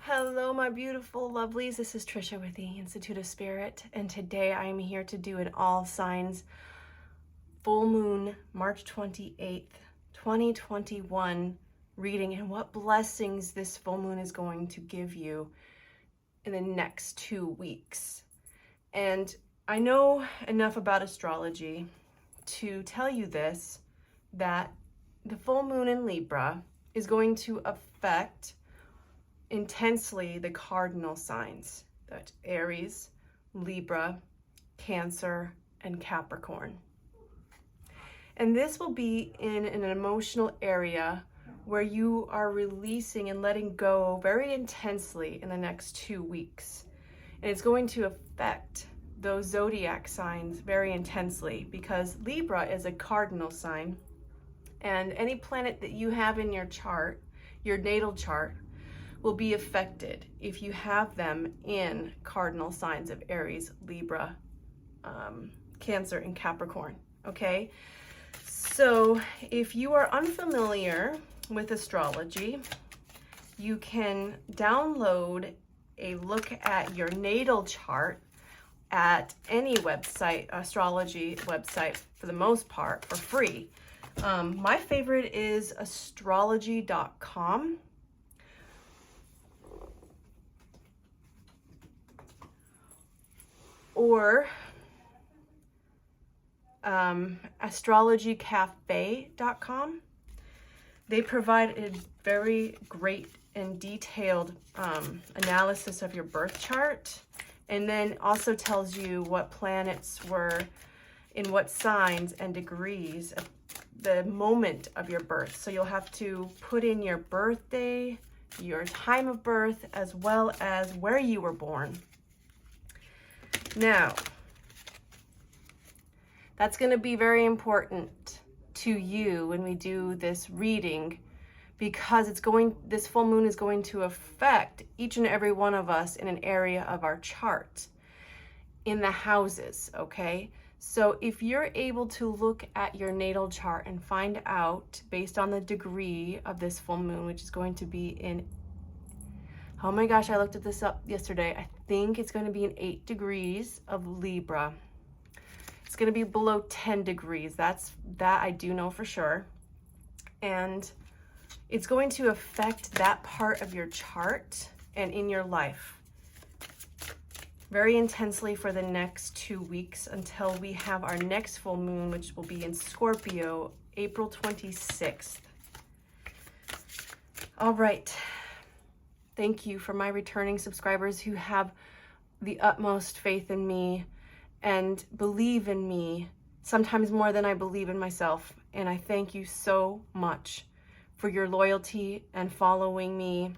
Hello, my beautiful lovelies. This is Trisha with the Institute of Spirit, and today I am here to do an all signs full moon, March 28th, 2021 reading, and what blessings this full moon is going to give you in the next 2 weeks. And I know enough about astrology to tell you this, that the full moon in Libra is going to affect intensely the cardinal signs, that's Aries, Libra, Cancer, and Capricorn. And this will be in an emotional area where you are releasing and letting go very intensely in the next 2 weeks. And it's going to affect those zodiac signs very intensely because Libra is a cardinal sign, and any planet that you have in your chart, your natal chart, will be affected if you have them in cardinal signs of Aries, Libra, Cancer, and Capricorn, okay? So if you are unfamiliar with astrology, you can download a look at your natal chart at any website, astrology website for the most part, for free. My favorite is astrology.com. Or astrologycafe.com. They provide a very great and detailed analysis of your birth chart, and then also tells you what planets were in what signs and degrees at the moment of your birth. So you'll have to put in your birthday, your time of birth, as well as where you were born. Now, that's going to be very important to you when we do this reading, because this full moon is going to affect each and every one of us in an area of our chart, in the houses, okay? So if you're able to look at your natal chart and find out, based on the degree of this full moon, which is going to be in, oh my gosh, I looked this up yesterday. I think it's going to be in 8 degrees of Libra. It's going to be below 10 degrees. That I do know for sure. And it's going to affect that part of your chart and in your life very intensely for the next 2 weeks until we have our next full moon, which will be in Scorpio, April 26th. All right. Thank you for my returning subscribers who have the utmost faith in me and believe in me, sometimes more than I believe in myself. And I thank you so much for your loyalty and following me.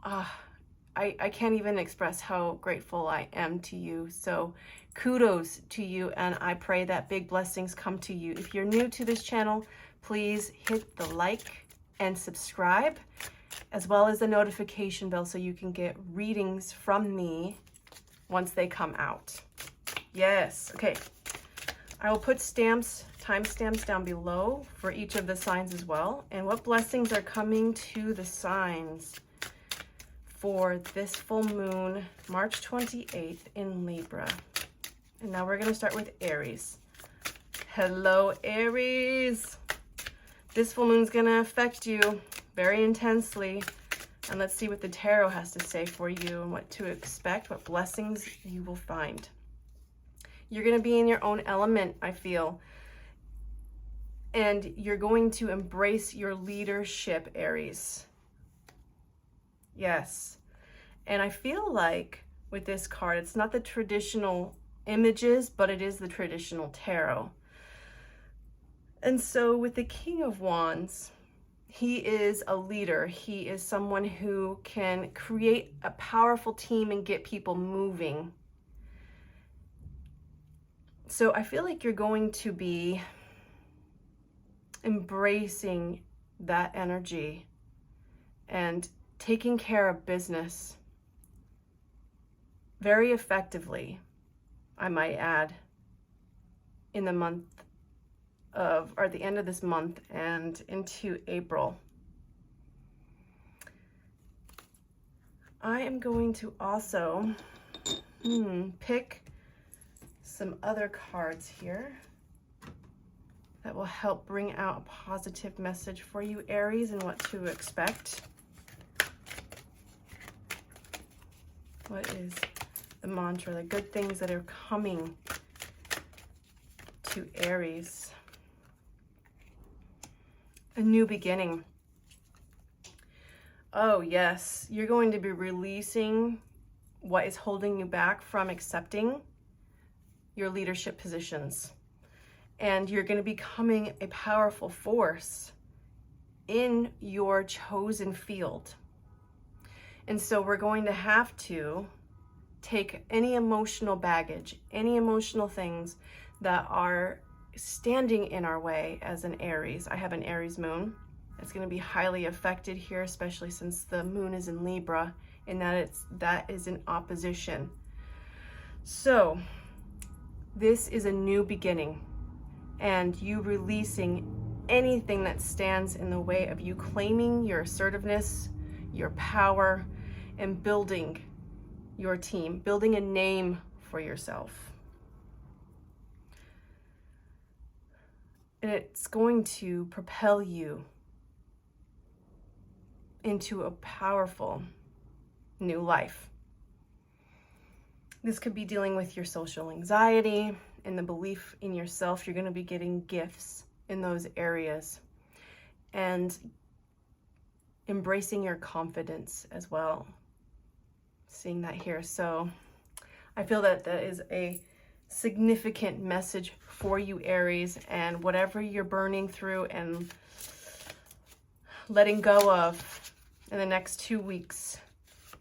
I can't even express how grateful I am to you. So kudos to you, and I pray that big blessings come to you. If you're new to this channel, please hit the like and subscribe, as well as the notification bell so you can get readings from me once they come out. Yes, okay. I will put timestamps down below for each of the signs as well, and what blessings are coming to the signs for this full moon, March 28th in Libra. And now we're gonna start with Aries. Hello, Aries. This full moon is gonna affect you very intensely, and let's see what the tarot has to say for you and what to expect, what blessings you will find. You're going to be in your own element, I feel, and you're going to embrace your leadership, Aries. Yes. And I feel like with this card, it's not the traditional images, but it is the traditional tarot. And so with the King of Wands, he is a leader. He is someone who can create a powerful team and get people moving. So I feel like you're going to be embracing that energy and taking care of business very effectively, I might add, in the month of, or the end of this month and into April. I am going to also pick some other cards here that will help bring out a positive message for you, Aries, and what to expect. What is the mantra, the good things that are coming to Aries? A new beginning. Oh yes, you're going to be releasing what is holding you back from accepting your leadership positions. And you're going to be becoming a powerful force in your chosen field. And so we're going to have to take any emotional baggage, any emotional things that are standing in our way as an Aries. I have an Aries moon. It's going to be highly affected here, especially since the moon is in Libra and that is in opposition. So this is a new beginning, and you releasing anything that stands in the way of you claiming your assertiveness, your power, and building your team, building a name for yourself. And it's going to propel you into a powerful new life. This could be dealing with your social anxiety and the belief in yourself. You're going to be getting gifts in those areas and embracing your confidence as well. Seeing that here. So I feel that that is a significant message for you, Aries, and whatever you're burning through and letting go of in the next 2 weeks,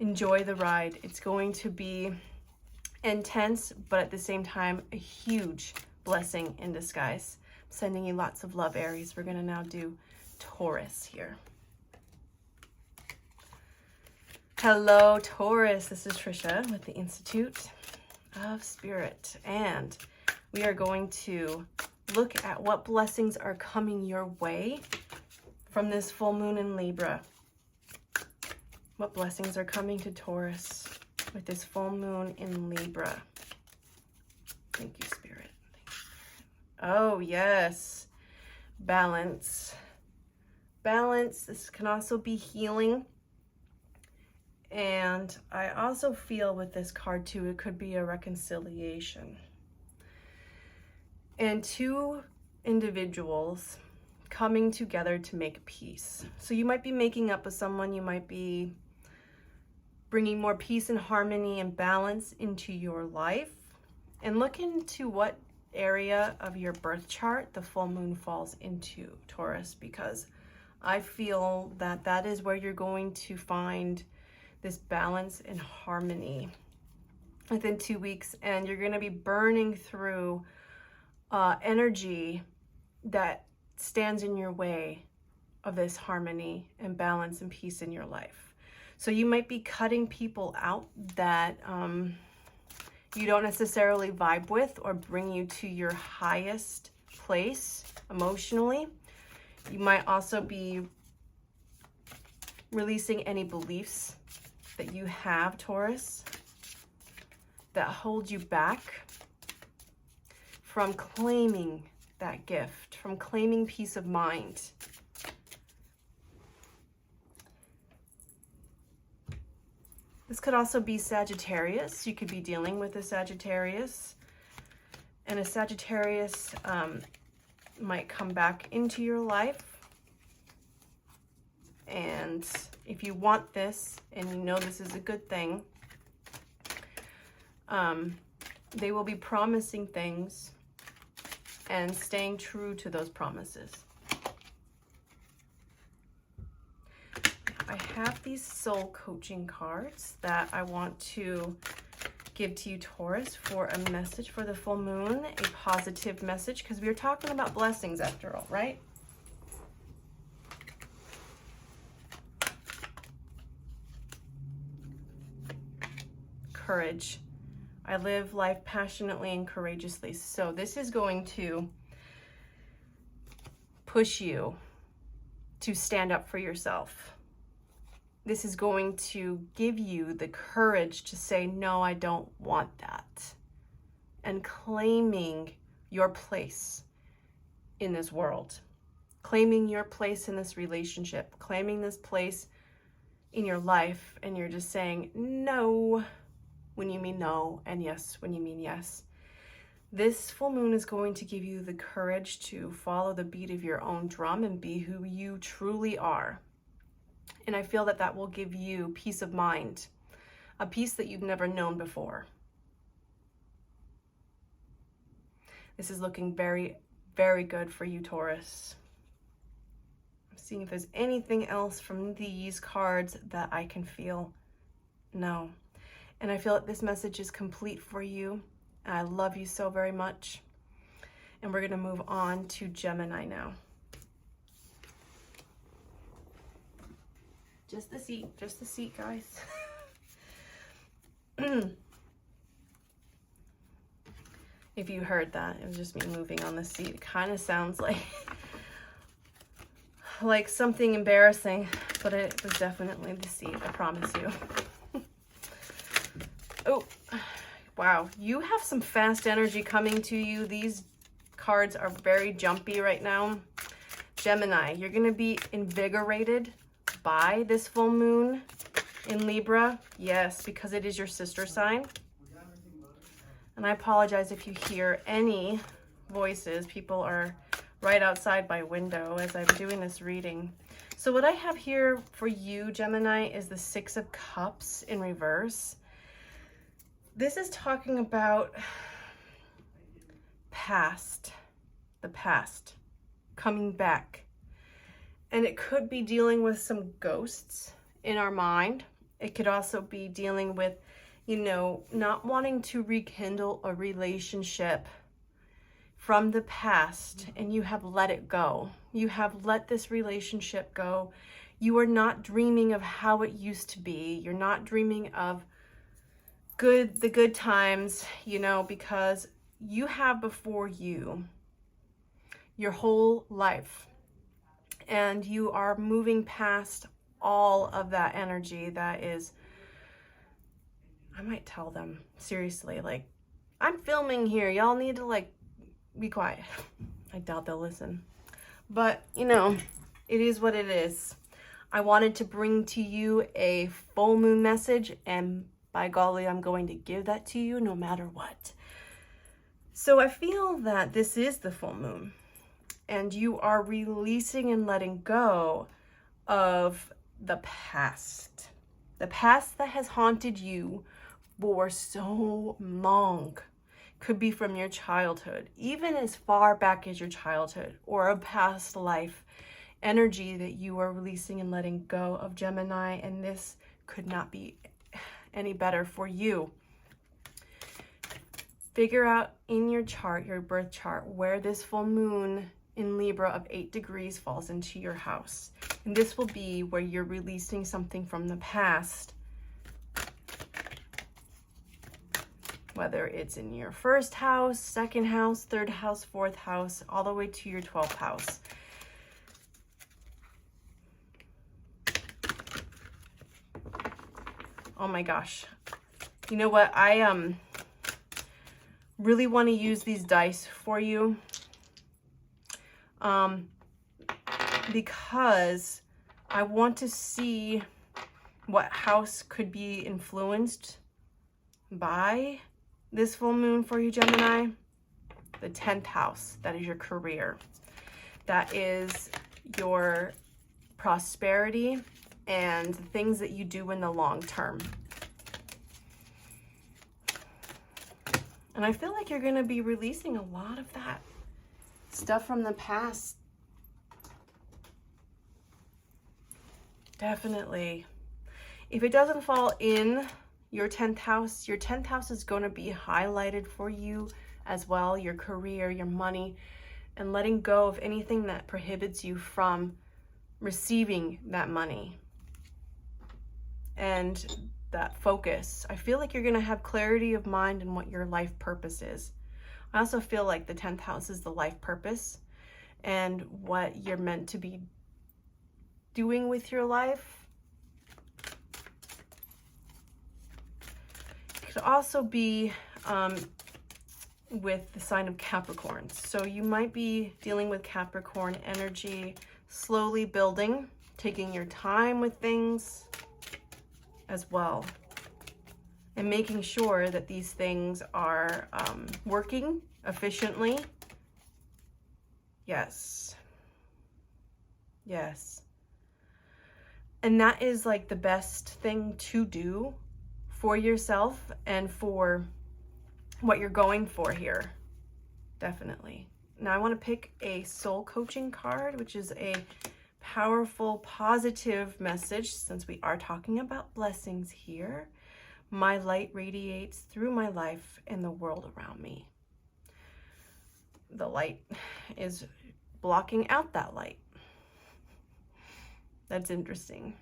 enjoy the ride. It's going to be intense, but at the same time, a huge blessing in disguise. I'm sending you lots of love, Aries. We're going to now do Taurus here. Hello, Taurus. This is Trisha with the Institute of Spirit, and we are going to look at what blessings are coming your way from this full moon in Libra. What blessings are coming to Taurus with this full moon in Libra? Thank you, Spirit. Thank you, Spirit. Oh, yes. Balance. Balance. This can also be healing. And I also feel with this card too, it could be a reconciliation. And two individuals coming together to make peace. So you might be making up with someone, you might be bringing more peace and harmony and balance into your life. And look into what area of your birth chart the full moon falls into, Taurus, because I feel that that is where you're going to find this balance and harmony within 2 weeks, and you're going to be burning through energy that stands in your way of this harmony and balance and peace in your life. So you might be cutting people out that you don't necessarily vibe with or bring you to your highest place emotionally. You might also be releasing any beliefs that you have, Taurus, that hold you back from claiming that gift, from claiming peace of mind. This could also be Sagittarius. You could be dealing with a Sagittarius, and a Sagittarius might come back into your life. And if you want this and you know this is a good thing, they will be promising things and staying true to those promises. I have these soul coaching cards that I want to give to you, Taurus, for a message for the full moon, a positive message, because we were talking about blessings after all, right? Courage. I live life passionately and courageously. So this is going to push you to stand up for yourself. this is going to give you the courage to say, no, I don't want that. And claiming your place in this world, claiming your place in this relationship, claiming this place in your life. And you're just saying no when you mean no, and yes when you mean yes. This full moon is going to give you the courage to follow the beat of your own drum and be who you truly are. And I feel that that will give you peace of mind, a peace that you've never known before. This is looking very, very good for you, Taurus. I'm seeing if there's anything else from these cards that I can feel. No. And I feel that this message is complete for you. I love you so very much. And we're going to move on to Gemini now. Just the seat, guys. If you heard that, it was just me moving on the seat. It kind of sounds like something embarrassing, but it was definitely the seat, I promise you. Oh, wow. You have some fast energy coming to you. These cards are very jumpy right now. Gemini, you're going to be invigorated by this full moon in Libra. Yes, because it is your sister sign. And I apologize if you hear any voices. People are right outside my window as I'm doing this reading. So what I have here for you, Gemini, is the Six of Cups in reverse. This is talking about the past, coming back. And it could be dealing with some ghosts in our mind. It could also be dealing with, you know, not wanting to rekindle a relationship from the past, and you have let it go. You have let this relationship go. You are not dreaming of how it used to be. You're not dreaming of the good times, you know, because you have before you your whole life. And you are moving past all of that energy that is, I might tell them, seriously, like, I'm filming here. Y'all need to, like, be quiet. I doubt they'll listen. But, you know, it is what it is. I wanted to bring to you a full moon message, and by golly, I'm going to give that to you no matter what. So I feel that this is the full moon. And you are releasing and letting go of the past that has haunted you for so long. Could be from your childhood, even as far back as your childhood, or a past life energy that you are releasing and letting go of, Gemini. And this could not be any better for you. Figure out in your chart, your birth chart, where this full moon in Libra of 8 degrees falls into your house. And this will be where you're releasing something from the past. Whether it's in your first house, second house, third house, fourth house, all the way to your 12th house. Oh my gosh. You know what? I really want to use these dice for you. Because I want to see what house could be influenced by this full moon for you, Gemini. The 10th house, that is your career. That is your prosperity and things that you do in the long term. And I feel like you're going to be releasing a lot of that stuff from the past. Definitely. If it doesn't fall in your 10th house is going to be highlighted for you as well. Your career, your money, and letting go of anything that prohibits you from receiving that money. And that focus. I feel like you're going to have clarity of mind in what your life purpose is. I also feel like the 10th house is the life purpose and what you're meant to be doing with your life. could also be with the sign of Capricorn. So you might be dealing with Capricorn energy, slowly building, taking your time with things as well, and making sure that these things are working efficiently. Yes. Yes. And that is like the best thing to do for yourself and for what you're going for here. Definitely. Now I want to pick a soul coaching card, which is a powerful, positive message, since we are talking about blessings here. My light radiates through my life and the world around me. The light is blocking out that light. That's interesting.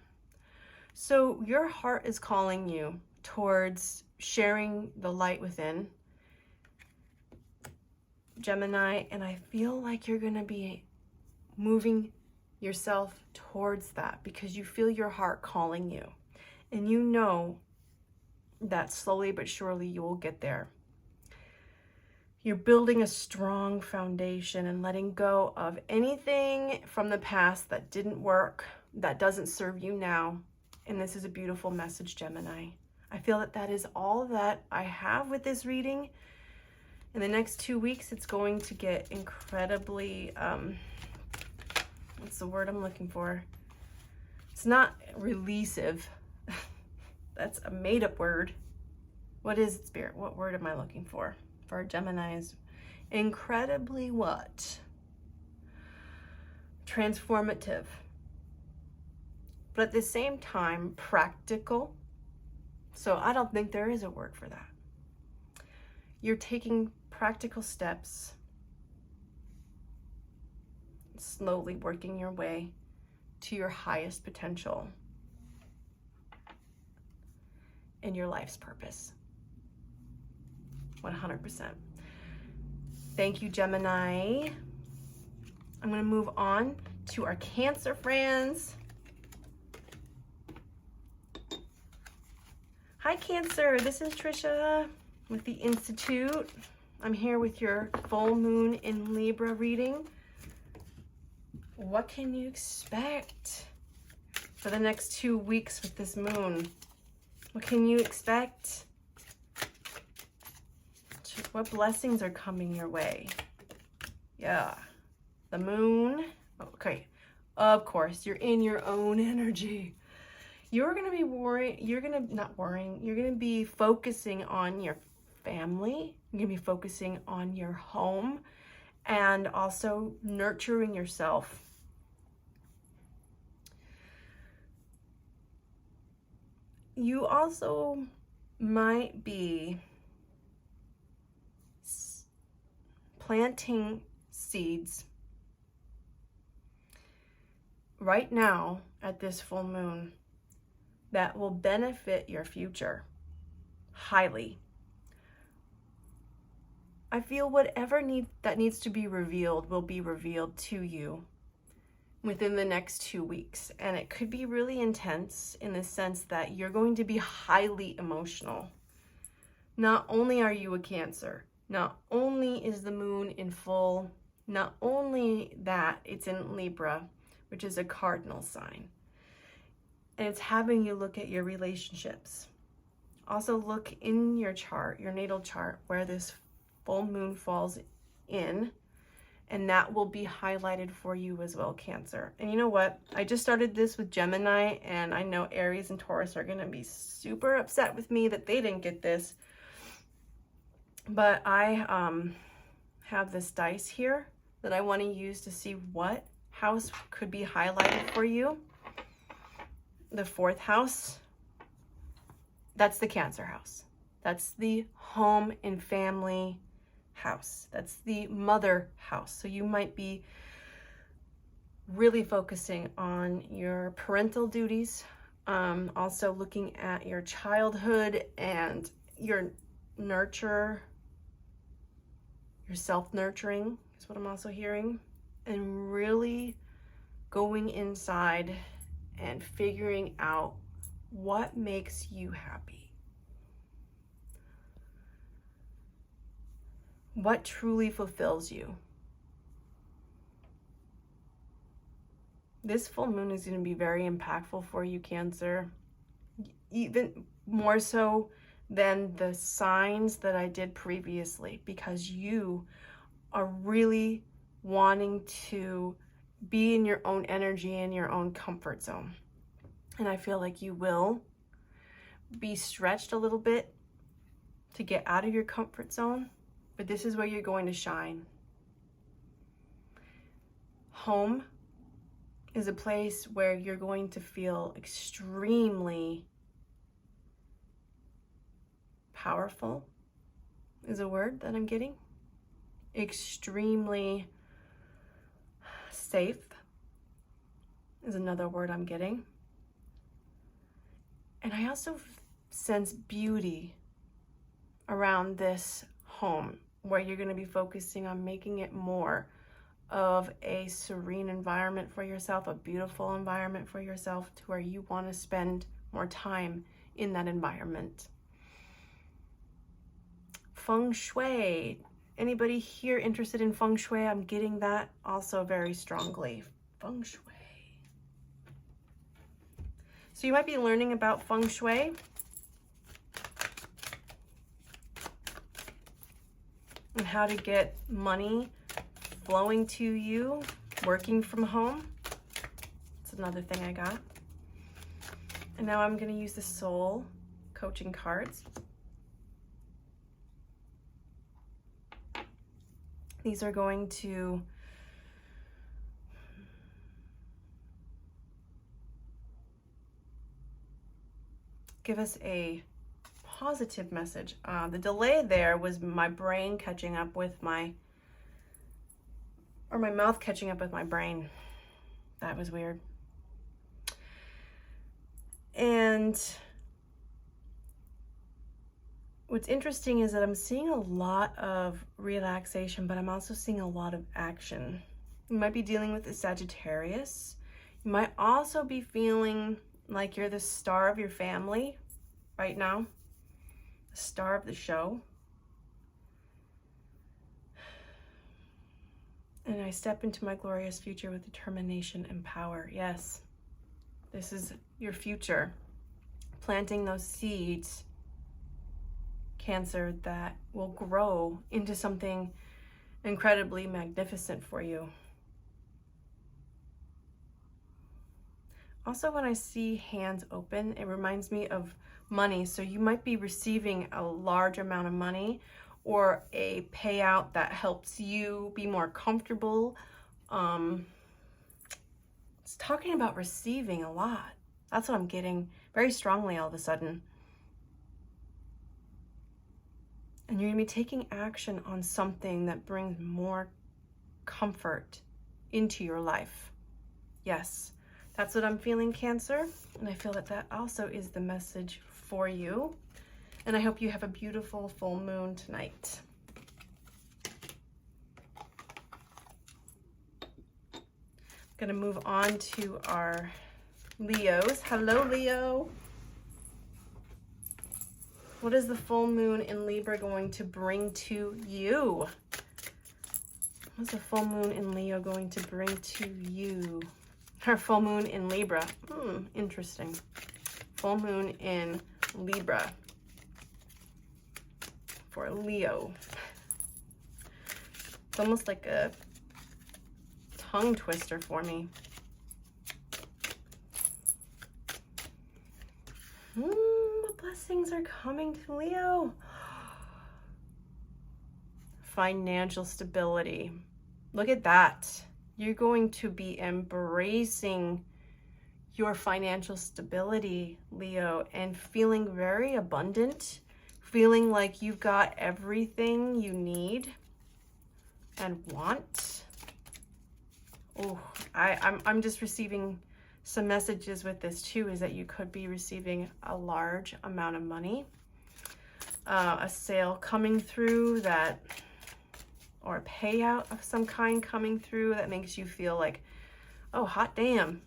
So your heart is calling you towards sharing the light within, Gemini, and I feel like you're going to be moving yourself towards that because you feel your heart calling you, and you know that slowly but surely you will get there. You're building a strong foundation and letting go of anything from the past that didn't work, that doesn't serve you now. And this is a beautiful message, Gemini. I feel that that is all that I have with this reading. In the next 2 weeks, it's going to get incredibly, what's the word I'm looking for? It's not releasive. That's a made-up word. What is it, Spirit? What word am I looking for? For Geminis, incredibly what? Transformative. But at the same time, practical. So I don't think there is a word for that. You're taking practical steps, slowly working your way to your highest potential and your life's purpose. 100%. Thank you, Gemini. I'm going to move on to our Cancer friends. Hi, Cancer. This is Trisha with the Institute. I'm here with your full moon in Libra reading. What can you expect for the next 2 weeks with this moon? What can you expect? What blessings are coming your way? Yeah, the moon. Okay, of course, you're in your own energy. You're going to be worrying, you're going to be focusing on your family. You're going to be focusing on your home and also nurturing yourself. You also might be planting seeds right now at this full moon that will benefit your future highly. I feel whatever that needs to be revealed will be revealed to you within the next 2 weeks. And it could be really intense in the sense that you're going to be highly emotional. Not only are you a Cancer, not only is the moon in full, not only that, it's in Libra, which is a cardinal sign. And it's having you look at your relationships. Also look in your chart, your natal chart, where this full moon falls in, and that will be highlighted for you as well, Cancer. And you know what? I just started this with Gemini, and I know Aries and Taurus are going to be super upset with me that they didn't get this. But I have this dice here that I want to use to see what house could be highlighted for you. The 4th house, that's the Cancer house. That's the home and family house. That's the mother house. So you might be really focusing on your parental duties, also looking at your childhood and your nurture, your self-nurturing is what I'm also hearing, and really going inside and figuring out what makes you happy. What truly fulfills you? This full moon is going to be very impactful for you, Cancer. Even more so than the signs that I did previously, because you are really wanting to be in your own energy and your own comfort zone. And I feel like you will be stretched a little bit to get out of your comfort zone, but this is where you're going to shine. Home is a place where you're going to feel extremely powerful, is a word that I'm getting. Extremely safe is another word I'm getting. And I also sense beauty around this home, where you're going to be focusing on making it more of a serene environment for yourself, a beautiful environment for yourself, to where you want to spend more time in that environment. Feng Shui. Anybody here interested in Feng Shui? I'm getting that also very strongly. Feng Shui. So you might be learning about Feng Shui. And how to get money flowing to you, working from home. That's another thing I got. And now I'm going to use the soul coaching cards. These are going to give us a positive message. The delay there was my brain catching up with my mouth catching up with my brain. That was weird. And what's interesting is that I'm seeing a lot of relaxation, but I'm also seeing a lot of action. You might be dealing with a Sagittarius. You might also be feeling like you're the star of your family right now, the star of the show. And I step into my glorious future with determination and power. Yes, this is your future. Planting those seeds, Cancer, that will grow into something incredibly magnificent for you. Also, when I see hands open, it reminds me of money. So you might be receiving a large amount of money, or a payout that helps you be more comfortable. It's talking about receiving a lot. That's what I'm getting very strongly all of a sudden. And you're gonna be taking action on something that brings more comfort into your life. Yes, that's what I'm feeling, Cancer. And I feel that that also is the message for you. And I hope you have a beautiful full moon tonight. I'm gonna move on to our Leos. Hello, Leo. What is the full moon in Libra going to bring to you? What's the full moon in Leo going to bring to you? Our full moon in Libra. Interesting. Full moon in Libra for Leo. It's almost like a tongue twister for me. What blessings are coming to Leo? Financial stability. Look at that. You're going to be embracing your financial stability, Leo, and feeling very abundant, feeling like you've got everything you need and want. Oh, I'm just receiving some messages with this too, is that you could be receiving a large amount of money, a sale coming through that, or a payout of some kind coming through that makes you feel like, oh, hot damn.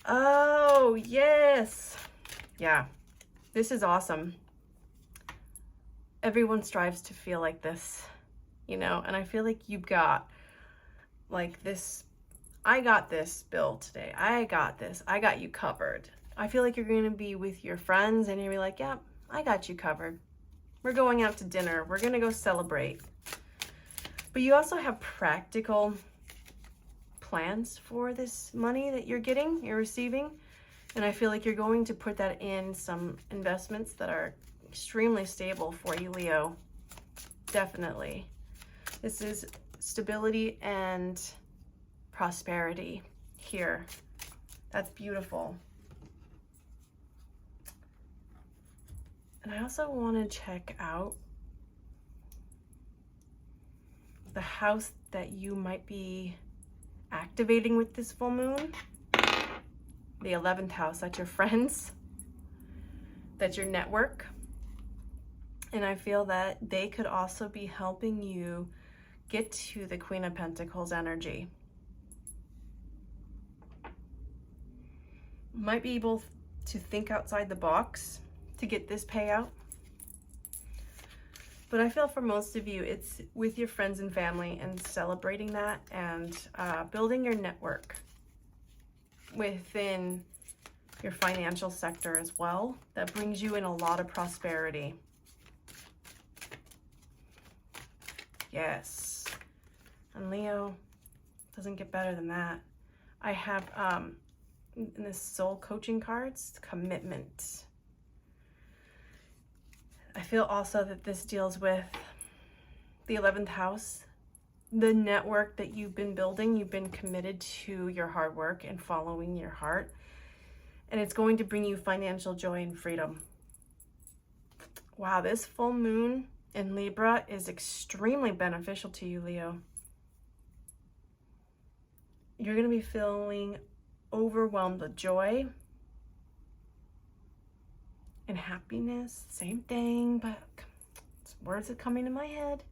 Oh, yes. Yeah, this is awesome. everyone strives to feel like this, you know, and I feel like you've got like this, I got this bill today. I got this. I got you covered. I feel like you're going to be with your friends and you're like, yeah, I got you covered. We're going out to dinner. We're going to go celebrate. But you also have practical plans for this money that you're getting, you're receiving. And I feel like you're going to put that in some investments that are extremely stable for you, Leo. Definitely. This is stability and prosperity here. That's beautiful. And I also want to check out the house that you might be activating with this full moon. The 11th house, that's your friends, that's your network. And I feel that they could also be helping you get to the Queen of Pentacles energy. Might be able to think outside the box to get this payout. But I feel for most of you, it's with your friends and family and celebrating that and building your network within your financial sector as well. That brings you in a lot of prosperity. Yes. And Leo, doesn't get better than that. I have in the soul coaching cards, commitment. I feel also that this deals with the 11th house, the network that you've been building. You've been committed to your hard work and following your heart. And it's going to bring you financial joy and freedom. Wow, this full moon in Libra is extremely beneficial to you, Leo. You're going to be feeling overwhelmed with joy and happiness. Same thing, but words are coming in my head.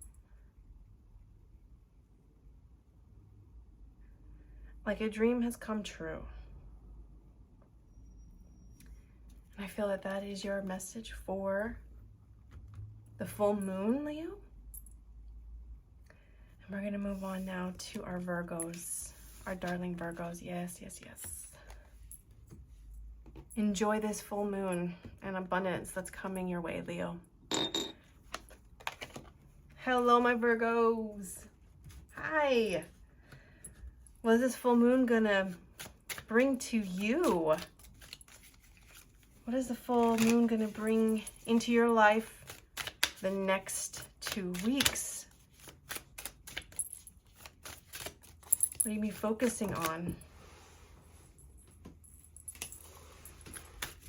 Like a dream has come true. And I feel that that is your message for the full moon, Leo. And we're going to move on now to our Virgos, our darling Virgos. Yes, yes, yes. Enjoy this full moon and abundance that's coming your way, Leo. Hello, my Virgos. Hi. What is this full moon gonna bring to you? What is the full moon gonna bring into your life the next 2 weeks? What are you be focusing on?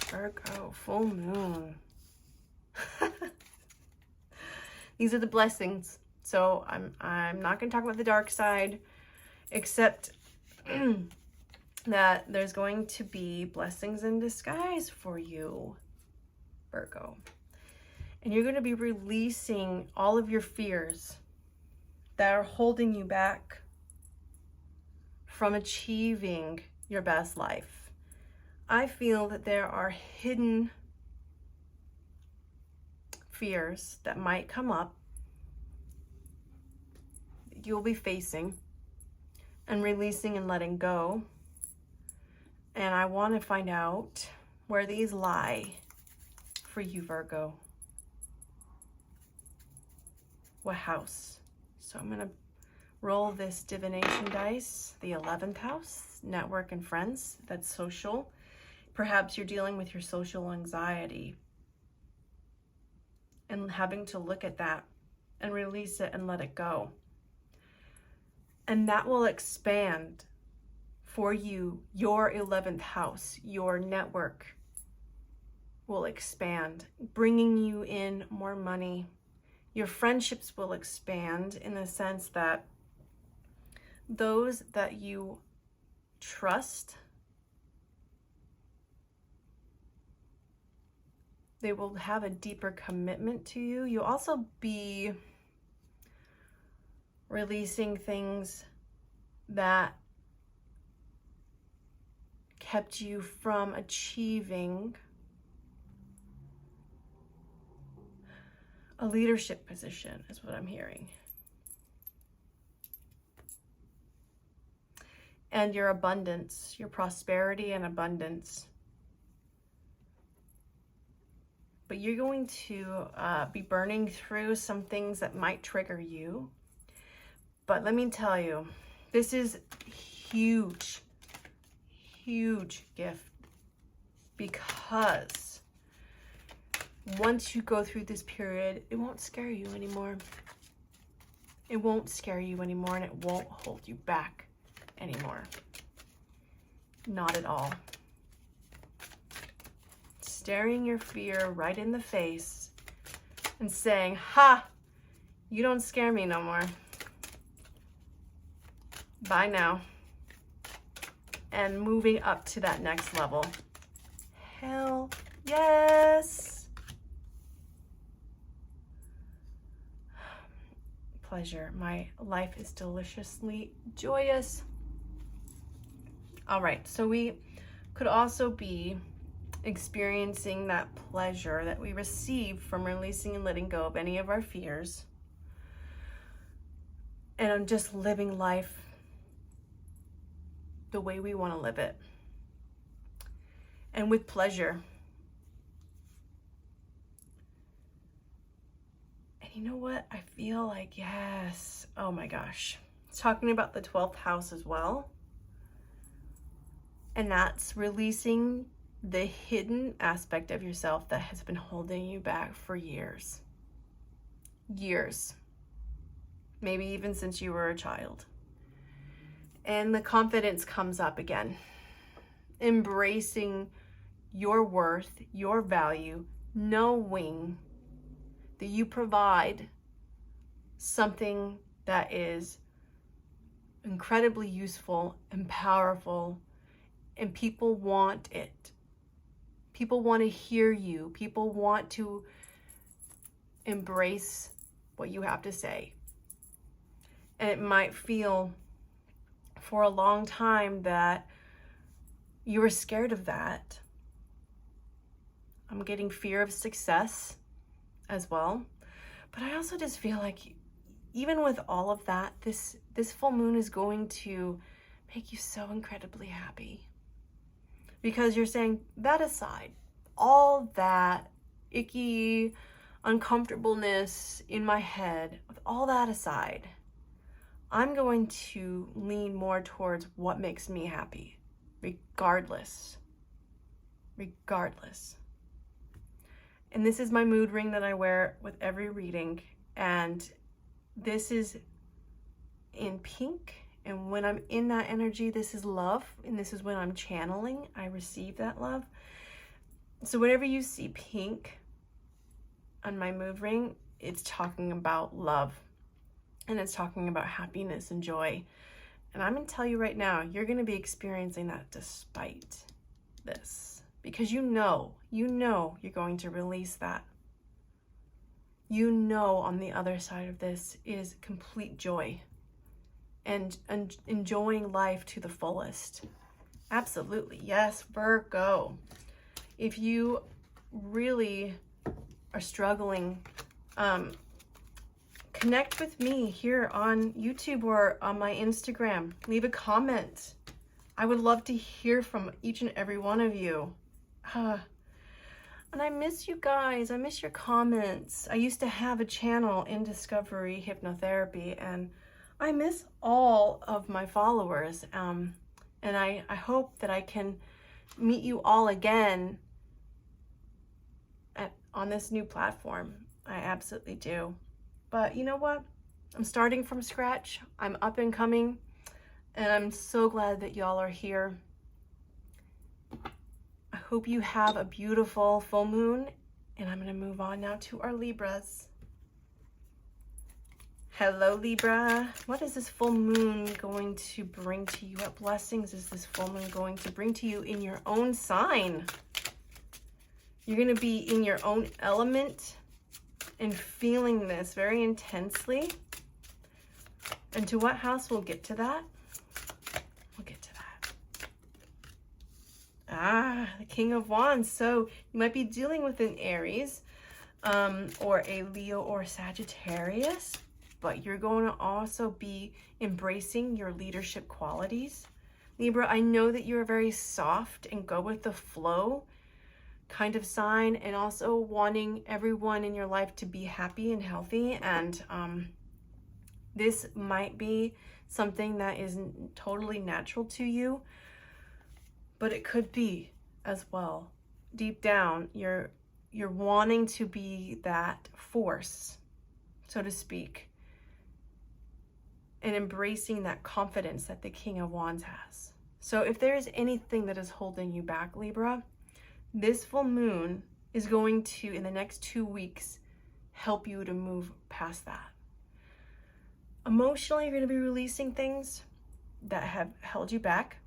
Virgo, full moon. These are the blessings. So I'm not going to talk about the dark side, except that there's going to be blessings in disguise for you, Virgo. And you're going to be releasing all of your fears that are holding you back from achieving your best life. I feel that there are hidden fears that might come up that you'll be facing and releasing and letting go. And I want to find out where these lie for you, Virgo. What house? So I'm going to roll this divination dice, the 11th house, network and friends. That's social. Perhaps you're dealing with your social anxiety and having to look at that and release it and let it go. And that will expand for you. Your 11th house, your network will expand, bringing you in more money. Your friendships will expand in the sense that those that you trust, they will have a deeper commitment to you. You'll also be releasing things that kept you from achieving a leadership position is what I'm hearing. And your abundance, your prosperity and abundance. But you're going to be burning through some things that might trigger you. But let me tell you, this is huge, huge gift, because once you go through this period, it won't scare you anymore. It won't scare you anymore, and it won't hold you back anymore. Not at all. Staring your fear right in the face and saying, ha, you don't scare me no more. Bye now. And moving up to that next level. Hell yes. Pleasure. My life is deliciously joyous. All right, so we could also be experiencing that pleasure that we receive from releasing and letting go of any of our fears, and just living life the way we want to live it, and with pleasure. And you know what? I feel like, yes, oh my gosh, it's talking about the 12th house as well. And that's releasing the hidden aspect of yourself that has been holding you back for years. Years. Maybe even since you were a child. And the confidence comes up again. Embracing your worth, your value, knowing that you provide something that is incredibly useful and powerful, and people want it. People want to hear you. People want to embrace what you have to say. And it might feel for a long time that you were scared of that. I'm getting fear of success as well. But I also just feel like even with all of that, this full moon is going to make you so incredibly happy. Because you're saying, that aside, all that icky uncomfortableness in my head, with all that aside, I'm going to lean more towards what makes me happy, regardless. Regardless. And this is my mood ring that I wear with every reading. And this is in pink. And when I'm in that energy, this is love. And this is when I'm channeling, I receive that love. So whenever you see pink on my mood ring, it's talking about love. And it's talking about happiness and joy. And I'm going to tell you right now, you're going to be experiencing that despite this. Because you know you're going to release that. You know on the other side of this is complete joy. And enjoying life to the fullest. Absolutely. Yes, Virgo. If you really are struggling, connect with me here on YouTube or on my Instagram. Leave a comment. I would love to hear from each and every one of you. And I miss you guys. I miss your comments. I used to have a channel in Discovery Hypnotherapy, and I miss all of my followers, and I hope that I can meet you all again on this new platform. I absolutely do. But you know what? I'm starting from scratch. I'm up and coming, and I'm so glad that y'all are here. I hope you have a beautiful full moon, and I'm going to move on now to our Libras. Hello, Libra. What is this full moon going to bring to you? What blessings is this full moon going to bring to you in your own sign? You're going to be in your own element and feeling this very intensely. And to what house? We'll get to that. We'll get to that. The King of Wands. So you might be dealing with an Aries. or a Leo or Sagittarius, but you're going to also be embracing your leadership qualities. Libra, I know that you're a very soft and go with the flow kind of sign, and also wanting everyone in your life to be happy and healthy. And this might be something that isn't totally natural to you, but it could be as well. Deep down, you're wanting to be that force, so to speak, and embracing that confidence that the King of Wands has. So if there is anything that is holding you back, Libra, this full moon is going to, in the next 2 weeks, help you to move past that. Emotionally, you're going to be releasing things that have held you back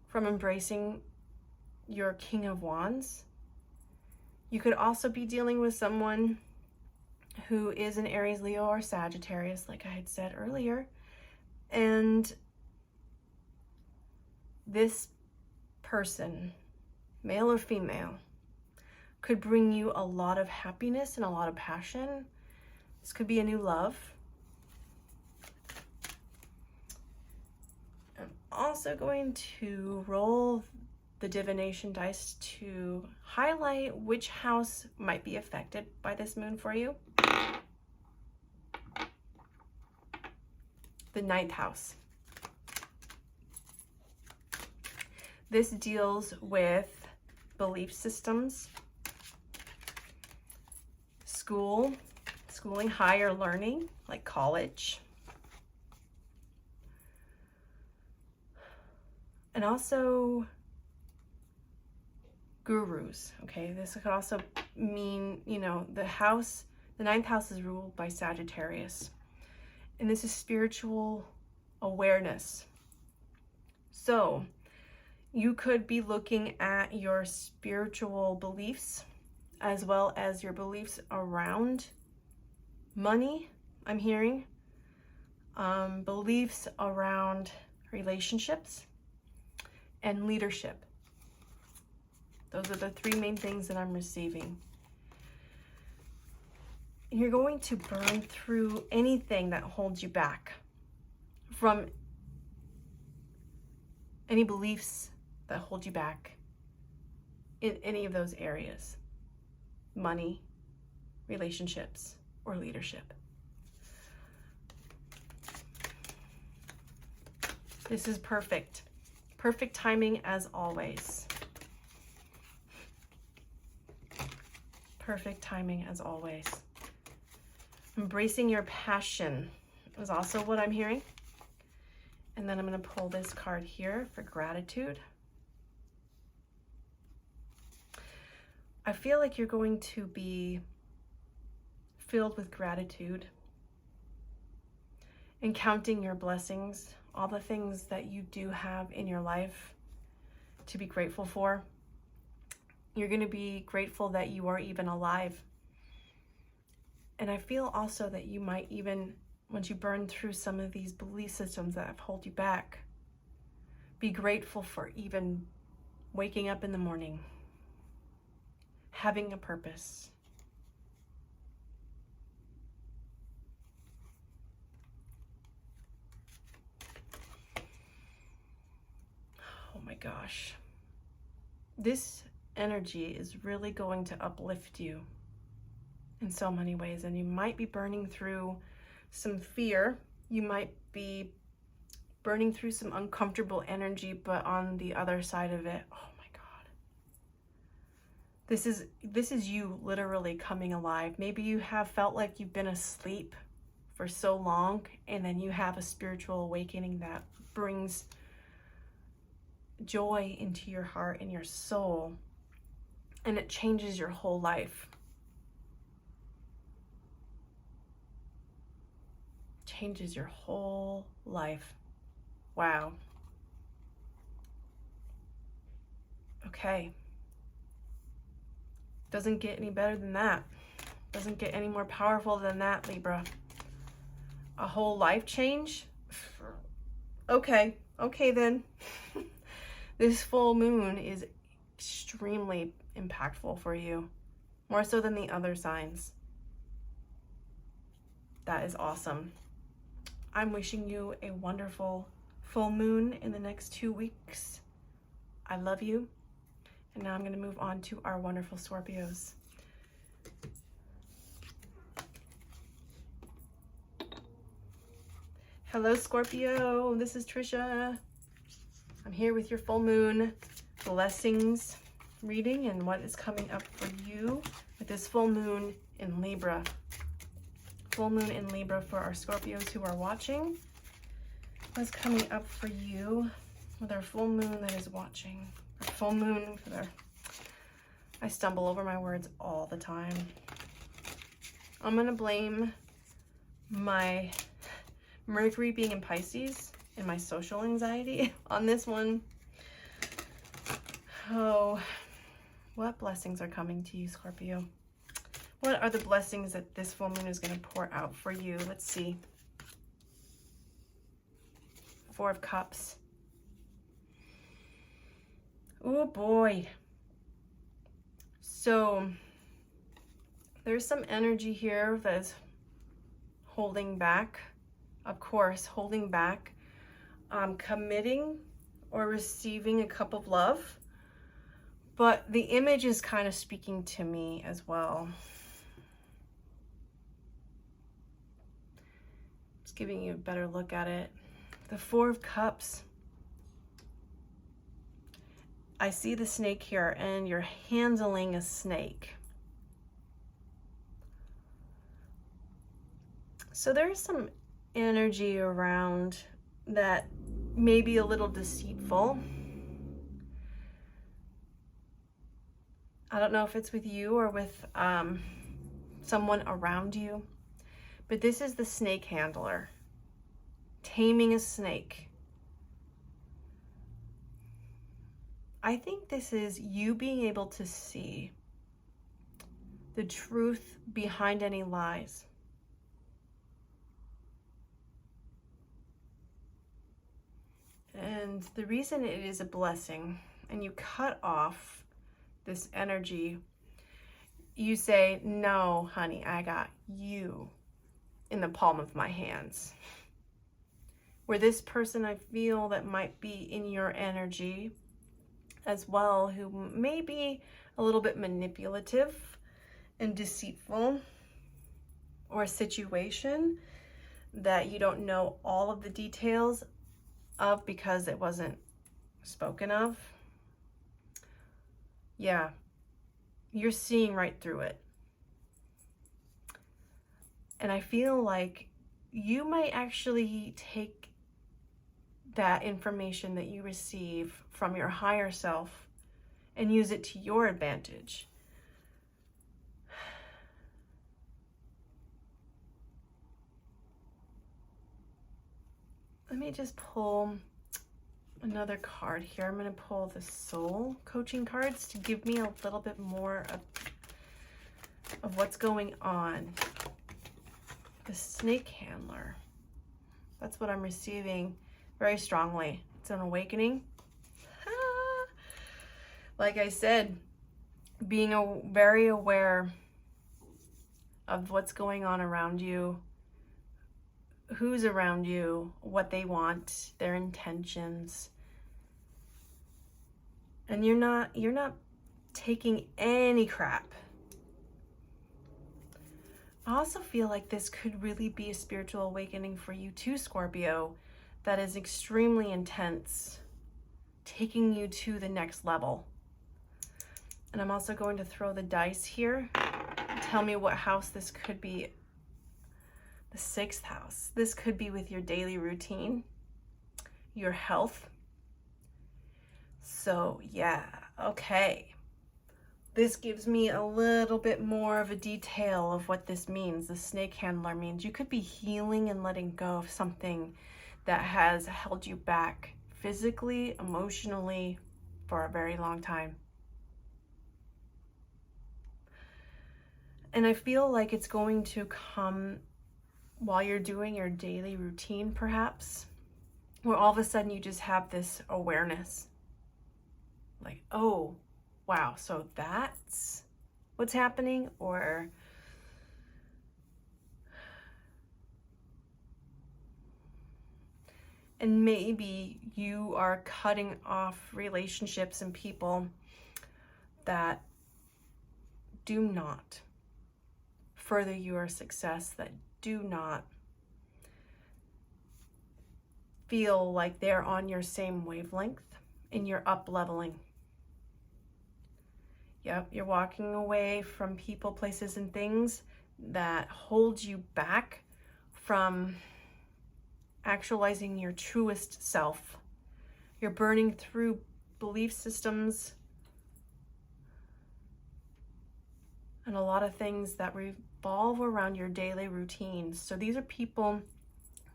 from embracing your King of Wands. You could also be dealing with someone who is an Aries, Leo, or Sagittarius, like I had said earlier. And this person, male or female, could bring you a lot of happiness and a lot of passion. This could be a new love. I'm also going to roll the divination dice to highlight which house might be affected by this moon for you. The 9th house. This deals with belief systems, schooling, higher learning, like college. And also gurus, okay? This could also mean, you know, the 9th house is ruled by Sagittarius. And this is spiritual awareness. So you could be looking at your spiritual beliefs as well as your beliefs around money, I'm hearing. Beliefs around relationships and leadership. Those are the 3 main things that I'm receiving. And you're going to burn through anything that holds you back from any beliefs that hold you back in any of those areas: money, relationships, or leadership. This is perfect. Perfect timing as always. Perfect timing as always. Embracing your passion is also what I'm hearing. And then I'm going to pull this card here for gratitude. I feel like you're going to be filled with gratitude and counting your blessings, all the things that you do have in your life to be grateful for. You're going to be grateful that you are even alive. And I feel also that you might even, once you burn through some of these belief systems that have held you back, be grateful for even waking up in the morning, having a purpose. Oh my gosh. This energy is really going to uplift you in so many ways, and you might be burning through some fear. You might be burning through some uncomfortable energy, but on the other side of it, oh my God. This is you literally coming alive. Maybe you have felt like you've been asleep for so long, and then you have a spiritual awakening that brings joy into your heart and your soul, and it changes your whole life. Changes your whole life. Wow. Okay. Doesn't get any better than that. Doesn't get any more powerful than that, Libra. A whole life change? Okay. Okay then. This full moon is extremely impactful for you. More so than the other signs. That is awesome. I'm wishing you a wonderful full moon in the next 2 weeks. I love you. And now I'm going to move on to our wonderful Scorpios. Hello, Scorpio. This is Trisha. I'm here with your full moon blessings reading and what is coming up for you with this full moon in Libra. Full moon in Libra for our Scorpios who are watching. What's coming up for you with our full moon that is watching? Our full moon for their... I stumble over my words all the time. I'm going to blame my Mercury being in Pisces and my social anxiety on this one. Oh, what blessings are coming to you, Scorpio? What are the blessings that this full moon is going to pour out for you? Let's see. 4 of Cups. Oh boy. So there's some energy here that is holding back. Of course, holding back, committing or receiving a cup of love. But the image is kind of speaking to me as well. Just giving you a better look at it. The 4 of Cups. I see the snake here, and you're handling a snake. So there's some energy around that may be a little deceitful. I don't know if it's with you or with someone around you, but this is the snake handler, taming a snake. I think this is you being able to see the truth behind any lies. And the reason it is a blessing, and you cut off this energy, you say, no, honey, I got you in the palm of my hands. Where this person I feel that might be in your energy as well, who may be a little bit manipulative and deceitful, or a situation that you don't know all of the details of because it wasn't spoken of. Yeah, you're seeing right through it. And I feel like you might actually take that information that you receive from your higher self and use it to your advantage. Let me just pull another card here. I'm going to pull the soul coaching cards to give me a little bit more of what's going on. The snake handler. That's what I'm receiving very strongly. It's an awakening. Like I said, being very aware of what's going on around you, who's around you, what they want, their intentions. And you're not taking any crap. I also feel like this could really be a spiritual awakening for you too, Scorpio, that is extremely intense, taking you to the next level. And I'm also going to throw the dice here. Tell me what house this could be. The 6th house. This could be with your daily routine, your health. So yeah, okay. This gives me a little bit more of a detail of what this means. The snake handler means you could be healing and letting go of something that has held you back physically, emotionally for a very long time. And I feel like it's going to come while you're doing your daily routine, perhaps, where all of a sudden you just have this awareness. Like, oh, wow, so that's what's happening? Or And maybe you are cutting off relationships and people that do not further your success, that do not feel like they're on your same wavelength and you're up leveling. Yep, you're walking away from people, places, and things that hold you back from actualizing your truest self. You're burning through belief systems and a lot of things that revolve around your daily routines. So these are people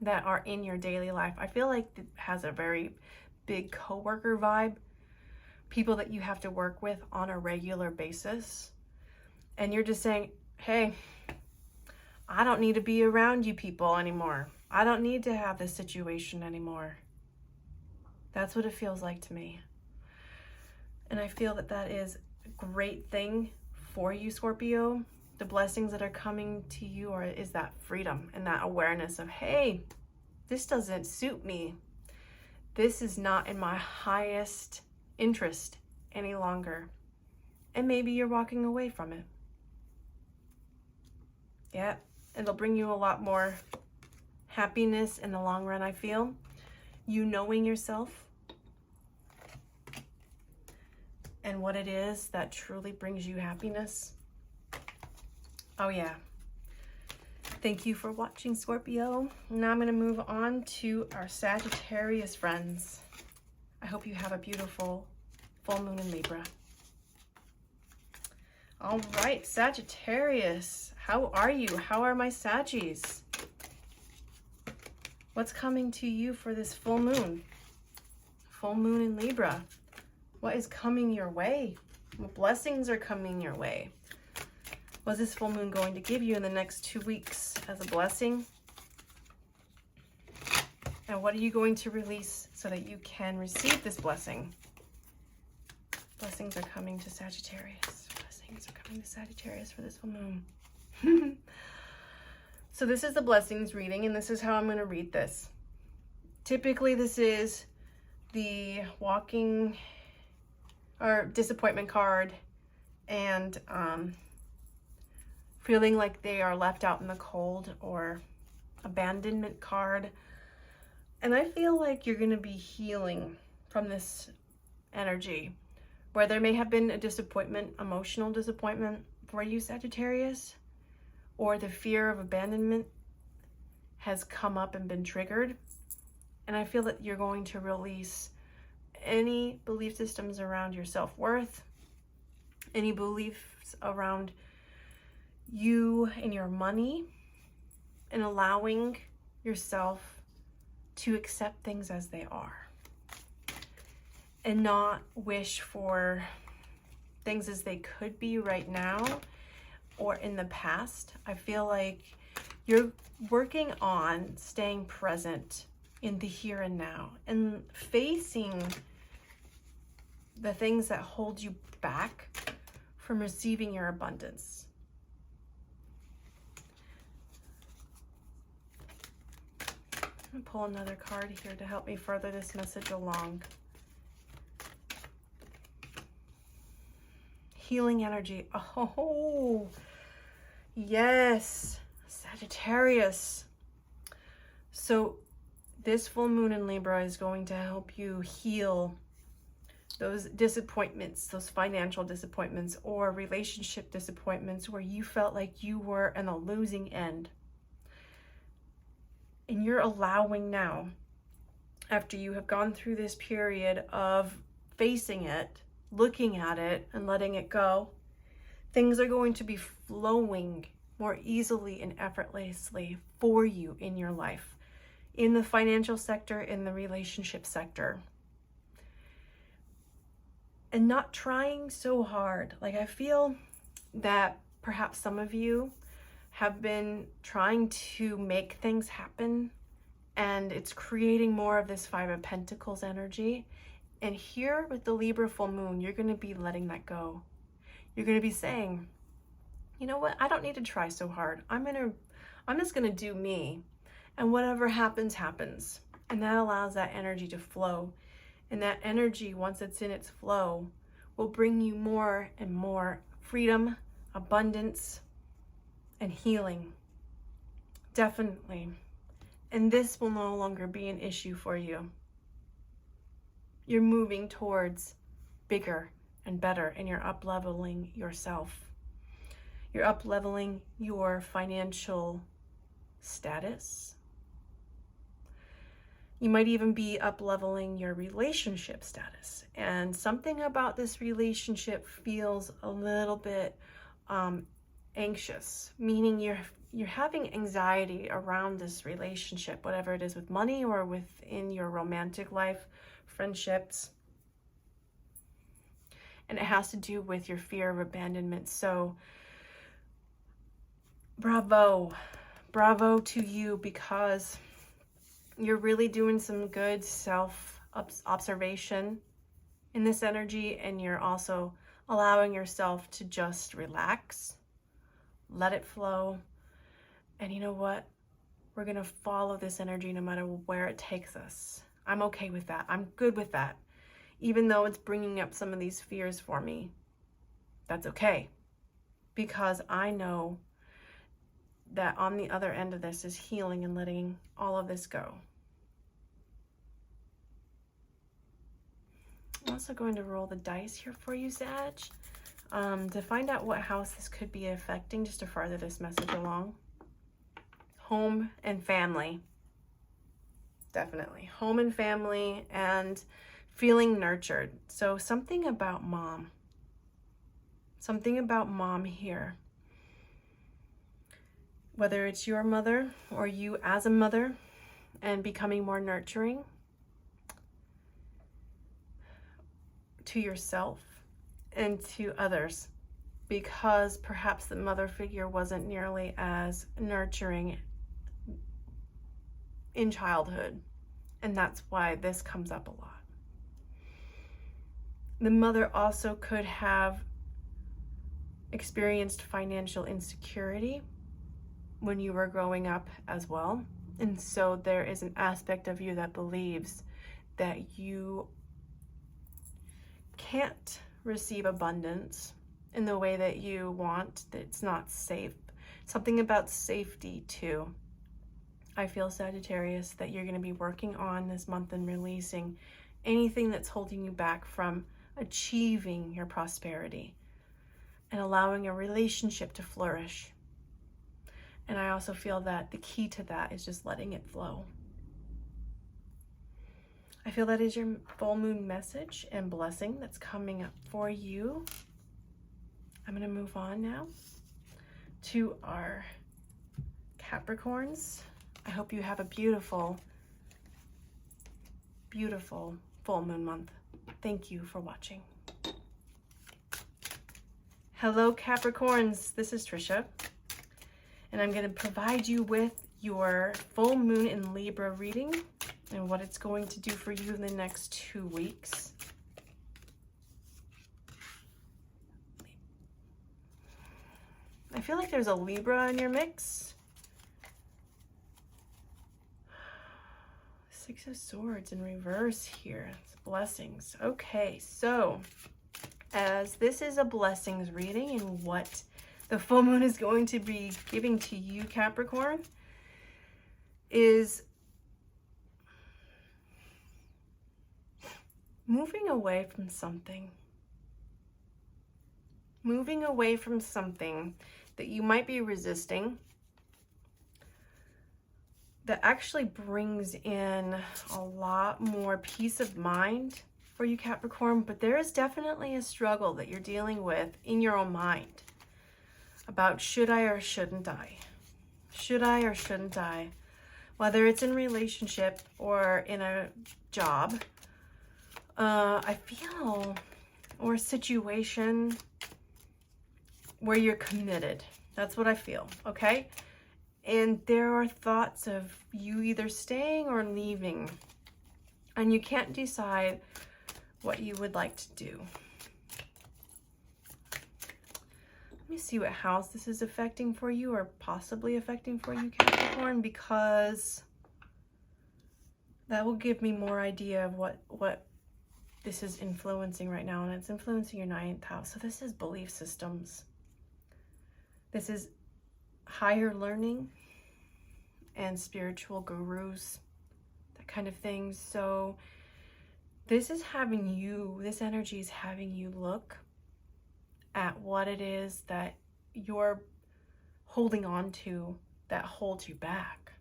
that are in your daily life. I feel like it has a very big coworker vibe. People that you have to work with on a regular basis. And you're just saying, hey, I don't need to be around you people anymore. I don't need to have this situation anymore. That's what it feels like to me. And I feel that that is a great thing for you, Scorpio. The blessings that are coming to you is that freedom and that awareness of, hey, this doesn't suit me. This is not in my highest interest any longer. And maybe you're walking away from it. Yeah, it'll bring you a lot more happiness in the long run, I feel. You knowing yourself and what it is that truly brings you happiness. Oh yeah. Thank you for watching, Scorpio. Now I'm going to move on to our Sagittarius friends. I hope you have a beautiful full moon in Libra. All right, Sagittarius, how are you? How are my Saggies? What's coming to you for this full moon? Full moon in Libra. What is coming your way? What blessings are coming your way? What's this full moon going to give you in the next 2 weeks as a blessing? And what are you going to release so that you can receive this blessing? Blessings are coming to Sagittarius. Blessings are coming to Sagittarius for this full moon. So this is the blessings reading, and this is how I'm going to read this. Typically, this is the walking or disappointment card and feeling like they are left out in the cold or abandonment card. And I feel like you're going to be healing from this energy where there may have been a disappointment, emotional disappointment for you, Sagittarius, or the fear of abandonment has come up and been triggered. And I feel that you're going to release any belief systems around your self-worth, any beliefs around you and your money, and allowing yourself to accept things as they are and not wish for things as they could be right now or in the past. I feel like you're working on staying present in the here and now and facing the things that hold you back from receiving your abundance. I'm gonna pull another card here to help me further this message along. Healing energy. Oh, yes, Sagittarius. So this full moon in Libra is going to help you heal those disappointments, those financial disappointments or relationship disappointments where you felt like you were in a losing end. And you're allowing now, after you have gone through this period of facing it, looking at it and letting it go, things are going to be flowing more easily and effortlessly for you in your life, in the financial sector, in the relationship sector. And not trying so hard. Like, I feel that perhaps some of you have been trying to make things happen, and it's creating more of this Five of Pentacles energy. And here with the Libra full moon, you're going to be letting that go. You're going to be saying, you know what? I don't need to try so hard. I'm just going to do me. And whatever happens, happens. And that allows that energy to flow. And that energy, once it's in its flow, will bring you more and more freedom, abundance, and healing. Definitely. And this will no longer be an issue for you. You're moving towards bigger and better, and you're up-leveling yourself. You're up-leveling your financial status. You might even be up-leveling your relationship status. And something about this relationship feels a little bit anxious, meaning you're having anxiety around this relationship, whatever it is, with money or within your romantic life, friendships. And it has to do with your fear of abandonment. So bravo to you, because you're really doing some good self-observation in this energy, and you're also allowing yourself to just relax, let it flow. And you know what? We're going to follow this energy no matter where it takes us. I'm okay with that. I'm good with that. Even though it's bringing up some of these fears for me, that's okay. Because I know that on the other end of this is healing and letting all of this go. I'm also going to roll the dice here for you, Sag, to find out what house this could be affecting, just to further this message along. Home and family. Definitely. Home and family and feeling nurtured. So something about mom. Something about mom here. Whether it's your mother or you as a mother, and becoming more nurturing to yourself and to others, because perhaps the mother figure wasn't nearly as nurturing in childhood. And that's why this comes up a lot. The mother also could have experienced financial insecurity when you were growing up as well. And so there is an aspect of you that believes that you can't receive abundance in the way that you want, that it's not safe. Something about safety too. I feel, Sagittarius, that you're going to be working on this month and releasing anything that's holding you back from achieving your prosperity and allowing a relationship to flourish. And I also feel that the key to that is just letting it flow. I feel that is your full moon message and blessing that's coming up for you. I'm going to move on now to our Capricorns. I hope you have a beautiful, beautiful full moon month. Thank you for watching. Hello, Capricorns. This is Trisha, and I'm going to provide you with your full moon in Libra reading and what it's going to do for you in the next 2 weeks. I feel like there's a Libra in your mix. Six of Swords in reverse here. It's blessings. Okay, so as this is a blessings reading and what the full moon is going to be giving to you, Capricorn, is moving away from something. Moving away from something that you might be resisting, that actually brings in a lot more peace of mind for you, Capricorn. But there is definitely a struggle that you're dealing with in your own mind about should I or shouldn't I? Should I or shouldn't I? Whether it's in relationship or in a job, I feel, or a situation where you're committed. That's what I feel, okay? And there are thoughts of you either staying or leaving, and you can't decide what you would like to do. Let me see what house this is affecting for you, or possibly affecting for you, Capricorn, because that will give me more idea of what this is influencing right now. And it's influencing your 9th house. So this is belief systems. This is higher learning and spiritual gurus, that kind of thing. So this is having you, this energy is having you look at what it is that you're holding on to that holds you back.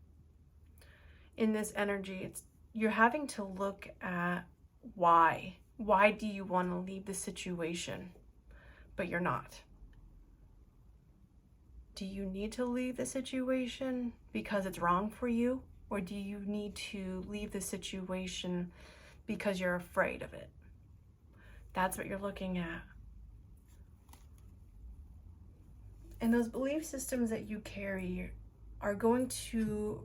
In this energy, you're having to look at why. Why do you want to leave the situation, but you're not? Do you need to leave the situation because it's wrong for you? Or do you need to leave the situation because you're afraid of it? That's what you're looking at. And those belief systems that you carry are going to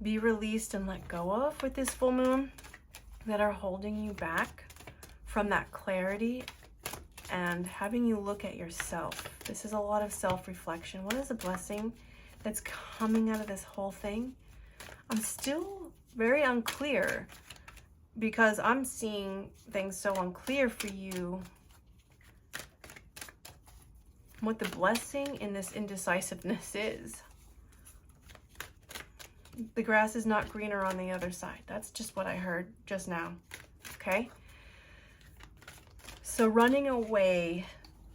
be released and let go of with this full moon, that are holding you back from that clarity and having you look at yourself. This is a lot of self-reflection. What is the blessing that's coming out of this whole thing? I'm still very unclear, because I'm seeing things so unclear for you. What the blessing in this indecisiveness is. The grass is not greener on the other side. That's just what I heard just now. Okay? So running away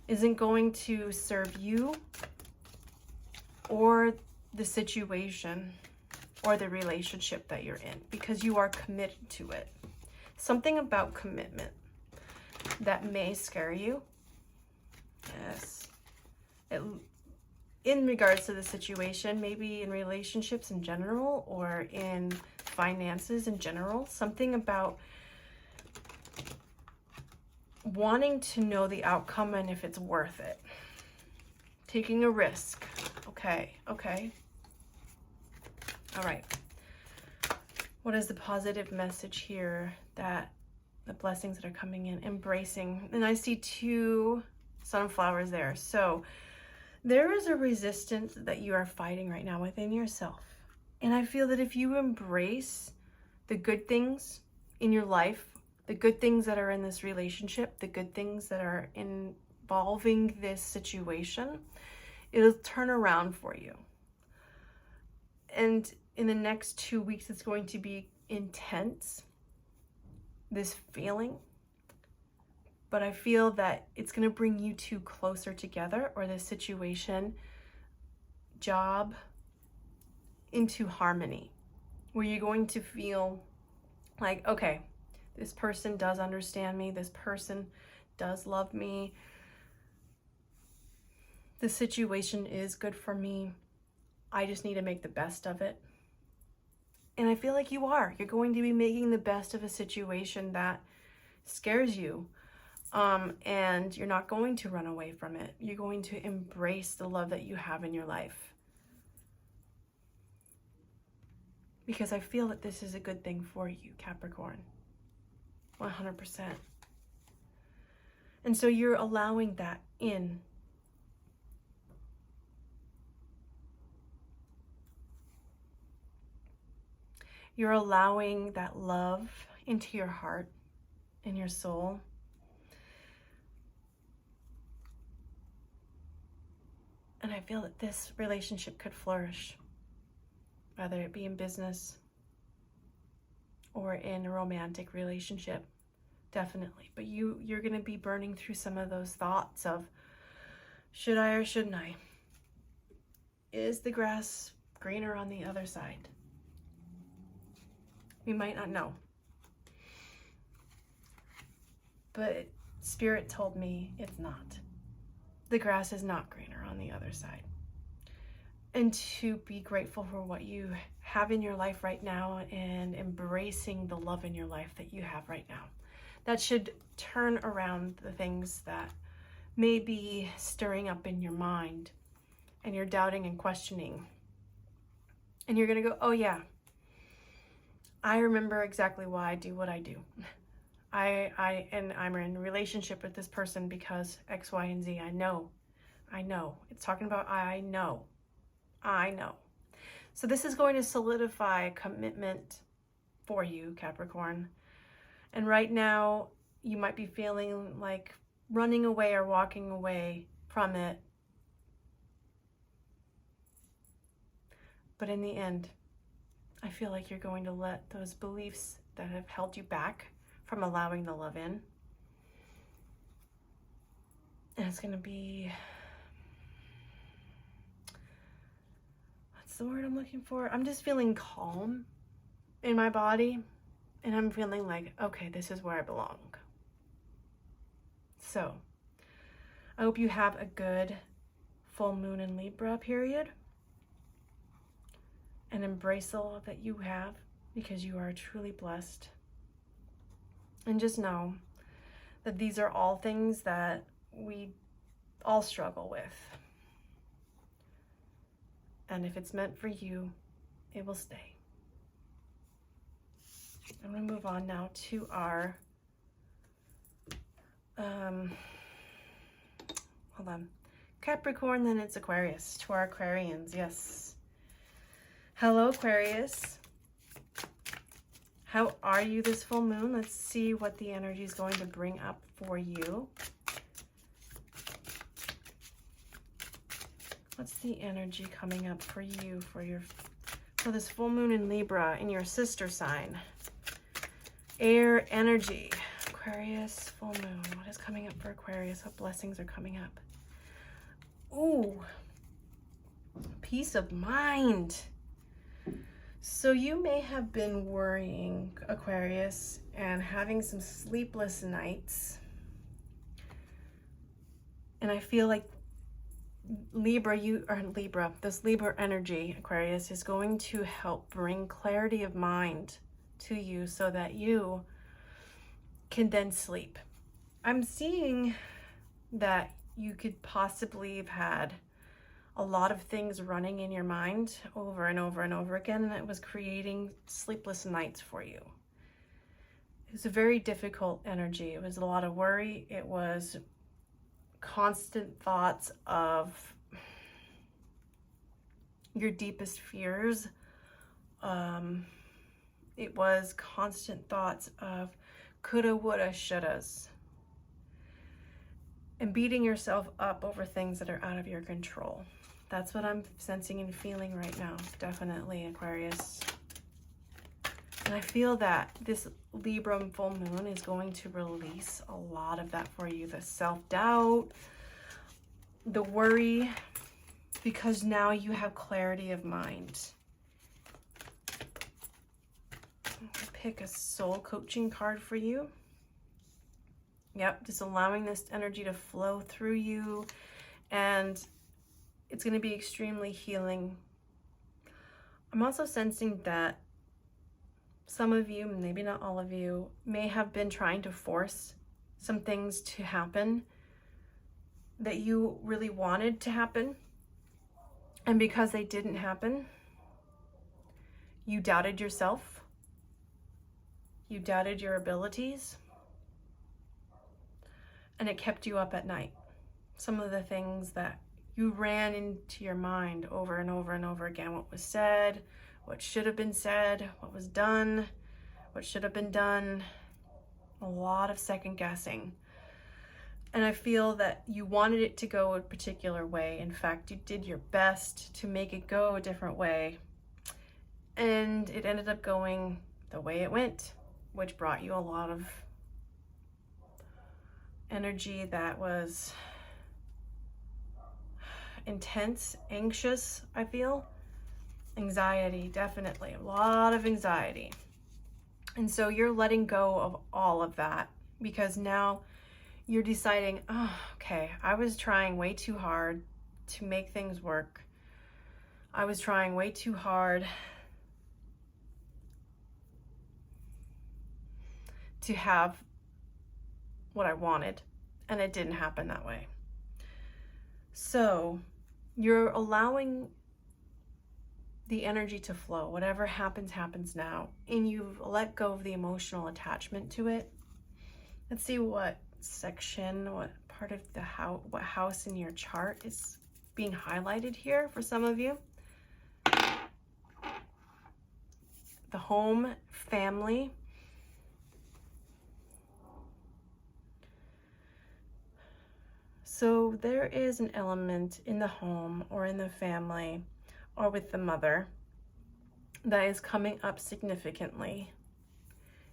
isn't going to serve you or the situation or the relationship that you're in, because you are committed to it. Something about commitment that may scare you. Yes. In regards to the situation, maybe in relationships in general or in finances in general, something about wanting to know the outcome and if it's worth it. Taking a risk. Okay. All right. What is the positive message here, that the blessings that are coming in? Embracing. And I see 2 sunflowers there. So there is a resistance that you are fighting right now within yourself. And I feel that if you embrace the good things in your life, the good things that are in this relationship, the good things that are involving this situation, it'll turn around for you. And in the next 2 weeks, it's going to be intense, this feeling. But I feel that it's going to bring you 2 closer together, or this situation, job, into harmony, where you're going to feel like, okay, this person does understand me. This person does love me. The situation is good for me. I just need to make the best of it. And I feel like you are. You're going to be making the best of a situation that scares you. And you're not going to run away from it. You're going to embrace the love that you have in your life. Because I feel that this is a good thing for you, Capricorn. 100%. And so you're allowing that in. You're allowing that love into your heart and your soul. And I feel that this relationship could flourish, whether it be in business or in a romantic relationship, definitely. But you're going to be burning through some of those thoughts of, should I or shouldn't I? Is the grass greener on the other side? We might not know. But Spirit told me it's not. The grass is not greener on the other side. And to be grateful for what you have in your life right now and embracing the love in your life that you have right now. That should turn around the things that may be stirring up in your mind and you're doubting and questioning. And you're going to go, oh yeah, I remember exactly why I do what I do. And I'm in a relationship with this person because X, Y, and Z. I know. It's talking about I know. So this is going to solidify a commitment for you, Capricorn. And right now, you might be feeling like running away or walking away from it. But in the end, I feel like you're going to let those beliefs that have held you back from allowing the love in. And it's going to be, what's the word I'm looking for? I'm just feeling calm in my body. And I'm feeling like, okay, this is where I belong. So, I hope you have a good full moon in Libra period. And embrace the love that you have, because you are truly blessed. And just know that these are all things that we all struggle with. And if it's meant for you, it will stay. I'm going to move on now to our, Capricorn, then it's Aquarius, to our Aquarians, yes. Hello, Aquarius. How are you this full moon? Let's see what the energy is going to bring up for you. What's the energy coming up for you for this full moon in Libra, in your sister sign? Air energy. Aquarius, full moon. What is coming up for Aquarius? What blessings are coming up? Ooh, peace of mind. So you may have been worrying, Aquarius, and having some sleepless nights. And I feel like this Libra energy, Aquarius, is going to help bring clarity of mind to you so that you can then sleep. I'm seeing that you could possibly have had a lot of things running in your mind over and over and over again, and it was creating sleepless nights for you. It was a very difficult energy. It was a lot of worry. It was constant thoughts of your deepest fears. It was constant thoughts of coulda, woulda, shouldas. And beating yourself up over things that are out of your control. That's what I'm sensing and feeling right now, definitely, Aquarius. And I feel that this Libra full moon is going to release a lot of that for you. The self-doubt, the worry, because now you have clarity of mind. I'll pick a soul coaching card for you. Yep, just allowing this energy to flow through you, and it's going to be extremely healing. I'm also sensing that some of you, maybe not all of you, may have been trying to force some things to happen that you really wanted to happen. And because they didn't happen, you doubted yourself. You doubted your abilities. And it kept you up at night. Some of the things that you ran into your mind over and over and over again. What was said, what should have been said, what was done, what should have been done. A lot of second guessing. And I feel that you wanted it to go a particular way. In fact, you did your best to make it go a different way. And it ended up going the way it went, which brought you a lot of energy that was intense, anxious, I feel. Anxiety, definitely. A lot of anxiety. And so you're letting go of all of that because now you're deciding, oh, okay, I was trying way too hard to make things work. I was trying way too hard to have what I wanted, and it didn't happen that way. So you're allowing the energy to flow. Whatever happens, happens now. And you've let go of the emotional attachment to it. Let's see what section, what part of the house, what house in your chart is being highlighted here for some of you. the home, family. So there is an element in the home or in the family or with the mother that is coming up significantly.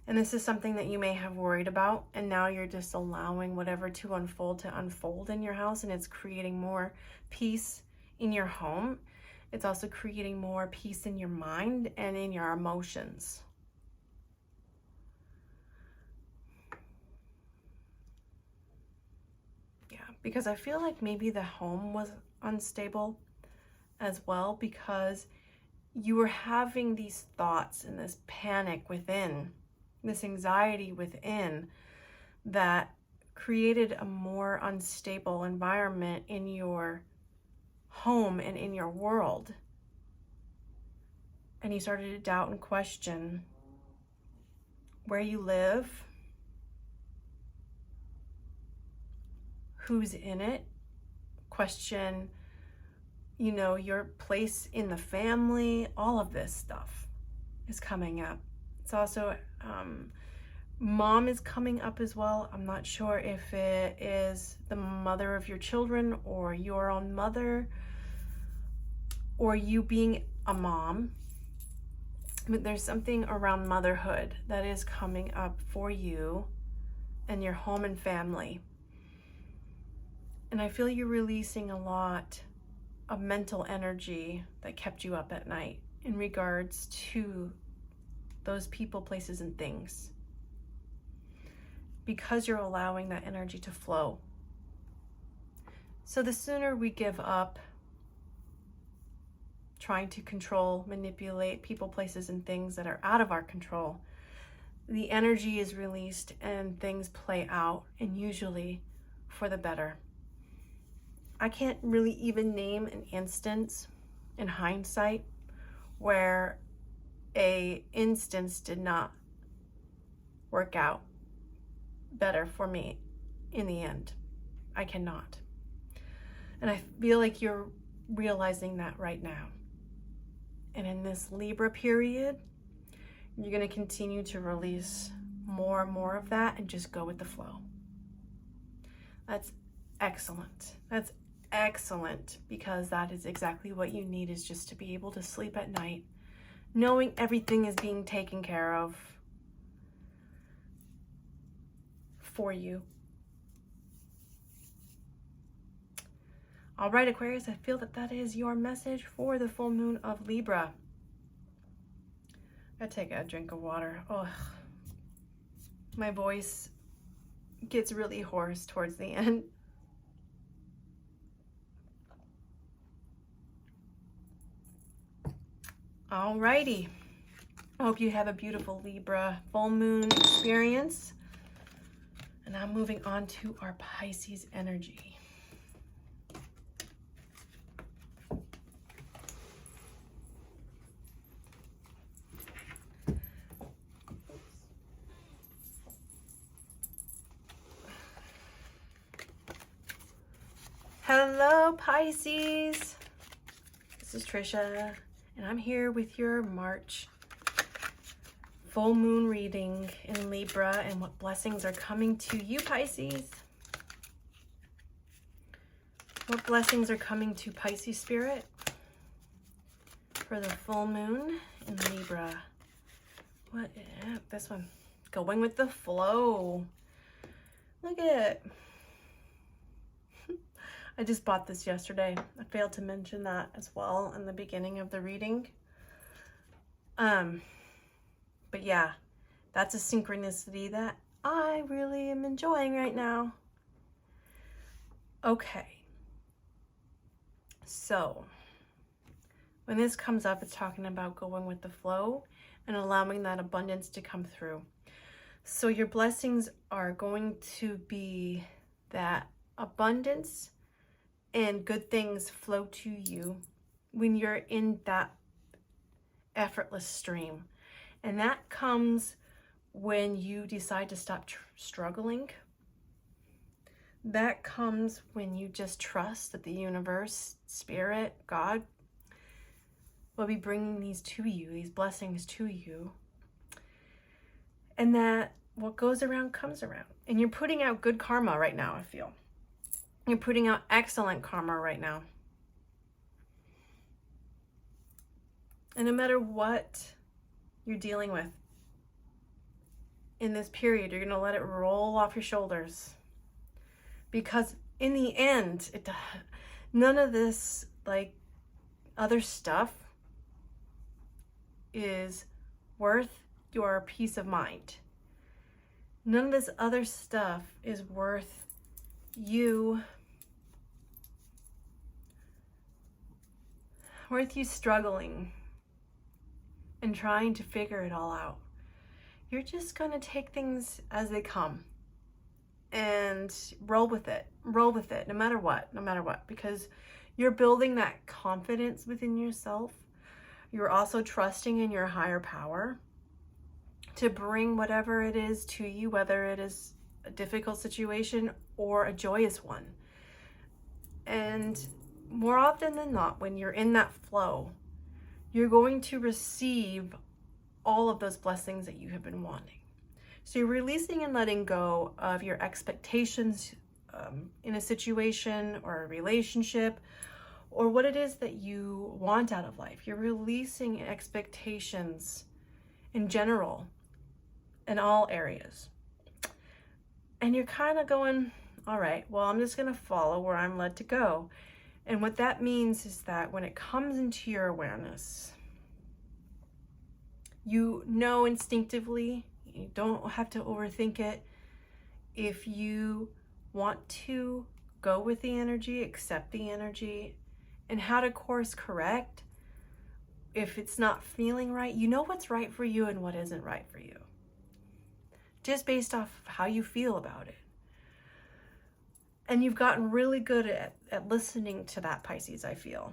And this is something that you may have worried about, and now you're just allowing whatever to unfold in your house, and it's creating more peace in your home. It's also creating more peace in your mind and in your emotions. Yeah, because I feel like maybe the home was unstable as well, because you were having these thoughts and this panic within, this anxiety within, that created a more unstable environment in your home and in your world. And you started to doubt and question where you live, who's in it, question, you know, your place in the family. All of this stuff is coming up. It's also, mom is coming up as well. I'm not sure if it is the mother of your children or your own mother or you being a mom. But there's something around motherhood that is coming up for you and your home and family. And I feel you're releasing a lot of mental energy that kept you up at night in regards to those people, places, and things, because you're allowing that energy to flow. So the sooner we give up trying to control, manipulate people, places, and things that are out of our control, the energy is released and things play out, and usually for the better. I can't really even name an instance in hindsight where a instance did not work out better for me in the end. I cannot. And I feel like you're realizing that right now. And in this Libra period, you're going to continue to release more and more of that and just go with the flow. That's excellent. That's excellent, because that is exactly what you need, is just to be able to sleep at night knowing everything is being taken care of for you. All right, Aquarius, I feel that that is your message for the full moon of Libra. I gotta take a drink of water. Oh, my voice gets really hoarse towards the end. Alrighty. I hope you have a beautiful Libra full moon experience. And now moving on to our Pisces energy. Hello, Pisces. This is Trisha, and I'm here with your March full moon reading in Libra and what blessings are coming to you, Pisces. What blessings are coming to Pisces spirit for the full moon in Libra? What? Yeah, this one. Going with the flow. Look at it. I just bought this yesterday. I failed to mention that as well in the beginning of the reading. But yeah, that's a synchronicity that I really am enjoying right now. Okay. So when this comes up, it's talking about going with the flow and allowing that abundance to come through. So your blessings are going to be that abundance and good things flow to you when you're in that effortless stream. And that comes when you decide to stop struggling. That comes when you just trust that the universe, spirit, God will be bringing these to you, these blessings to you. And that what goes around comes around. And you're putting out good karma right now, I feel. You're putting out excellent karma right now. And no matter what you're dealing with in this period, you're going to let it roll off your shoulders. Because in the end, none of this like other stuff is worth your peace of mind. None of this other stuff is worth you struggling and trying to figure it all out. You're just going to take things as they come and roll with it, no matter what, because you're building that confidence within yourself. You're also trusting in your higher power to bring whatever it is to you, whether it is a difficult situation or a joyous one. And more often than not, when you're in that flow, you're going to receive all of those blessings that you have been wanting. So you're releasing and letting go of your expectations in a situation or a relationship, or what it is that you want out of life. You're releasing expectations in general, in all areas. And you're kind of going, all right, well, I'm just going to follow where I'm led to go. And what that means is that when it comes into your awareness, you know instinctively, you don't have to overthink it. If you want to go with the energy, accept the energy, and how to course correct if it's not feeling right, you know what's right for you and what isn't right for you, just based off how you feel about it. And you've gotten really good at listening to that, Pisces, I feel.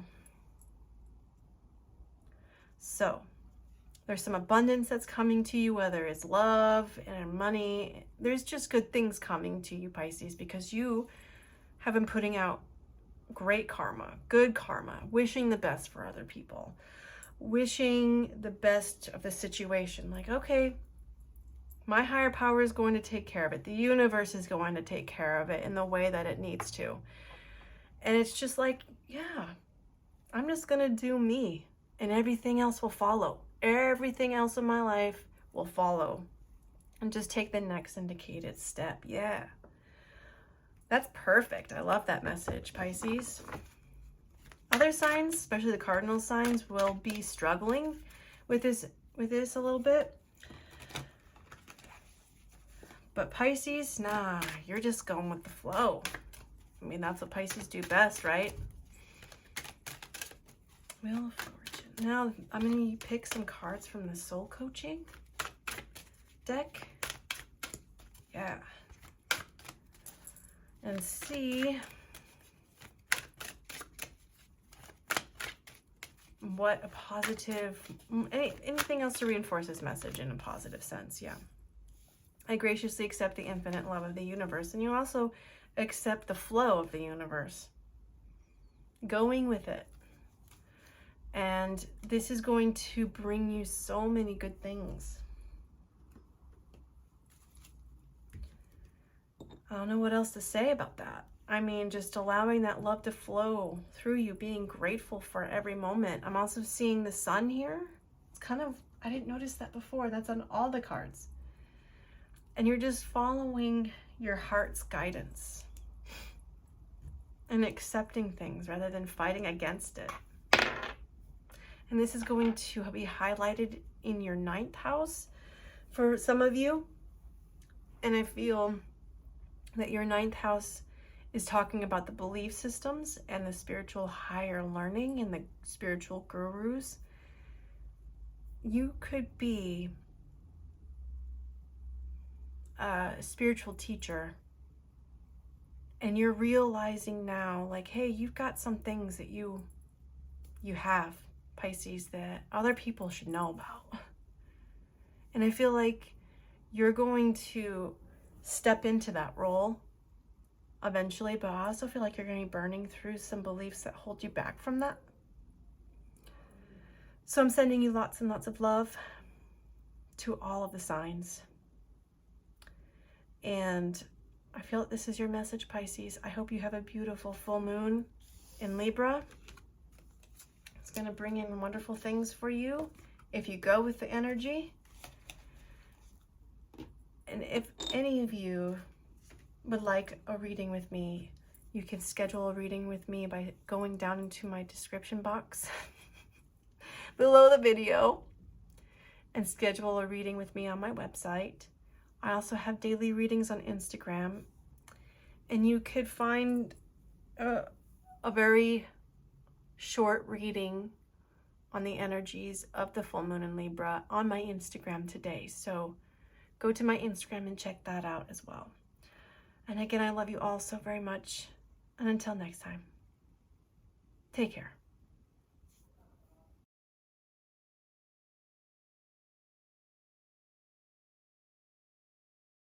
So there's some abundance that's coming to you, whether it's love and money. There's just good things coming to you, Pisces, because you have been putting out great karma, good karma, wishing the best for other people, wishing the best of the situation. Like, okay, my higher power is going to take care of it. The universe is going to take care of it in the way that it needs to. And it's just like, yeah, I'm just going to do me and everything else will follow. Everything else in my life will follow. And just take the next indicated step. Yeah. That's perfect. I love that message, Pisces. Other signs, especially the cardinal signs, will be struggling with this a little bit. But Pisces, nah, you're just going with the flow. I mean, that's what Pisces do best, right? Wheel of Fortune. Now, I'm going to pick some cards from the Soul Coaching deck. Yeah. And see what a positive, anything else to reinforce this message in a positive sense. Yeah. I graciously accept the infinite love of the universe. And you also accept the flow of the universe. Going with it. And this is going to bring you so many good things. I don't know what else to say about that. I mean, just allowing that love to flow through you, being grateful for every moment. I'm also seeing the sun here. It's kind of, I didn't notice that before. That's on all the cards. And you're just following your heart's guidance and accepting things rather than fighting against it. And this is going to be highlighted in your 9th house for some of you. And I feel that your 9th house is talking about the belief systems and the spiritual higher learning and the spiritual gurus. You could be a spiritual teacher and you're realizing now, like, hey, you've got some things that you have, Pisces, that other people should know about. And I feel like you're going to step into that role eventually, but I also feel like you're going to be burning through some beliefs that hold you back from that. So I'm sending you lots and lots of love to all of the signs. And I feel that this is your message, Pisces. I hope you have a beautiful full moon in Libra. It's going to bring in wonderful things for you if you go with the energy. And if any of you would like a reading with me, you can schedule a reading with me by going down into my description box below the video and schedule a reading with me on my website. I also have daily readings on Instagram, and you could find a very short reading on the energies of the full moon in Libra on my Instagram today. So go to my Instagram and check that out as well. And again, I love you all so very much. And until next time, take care.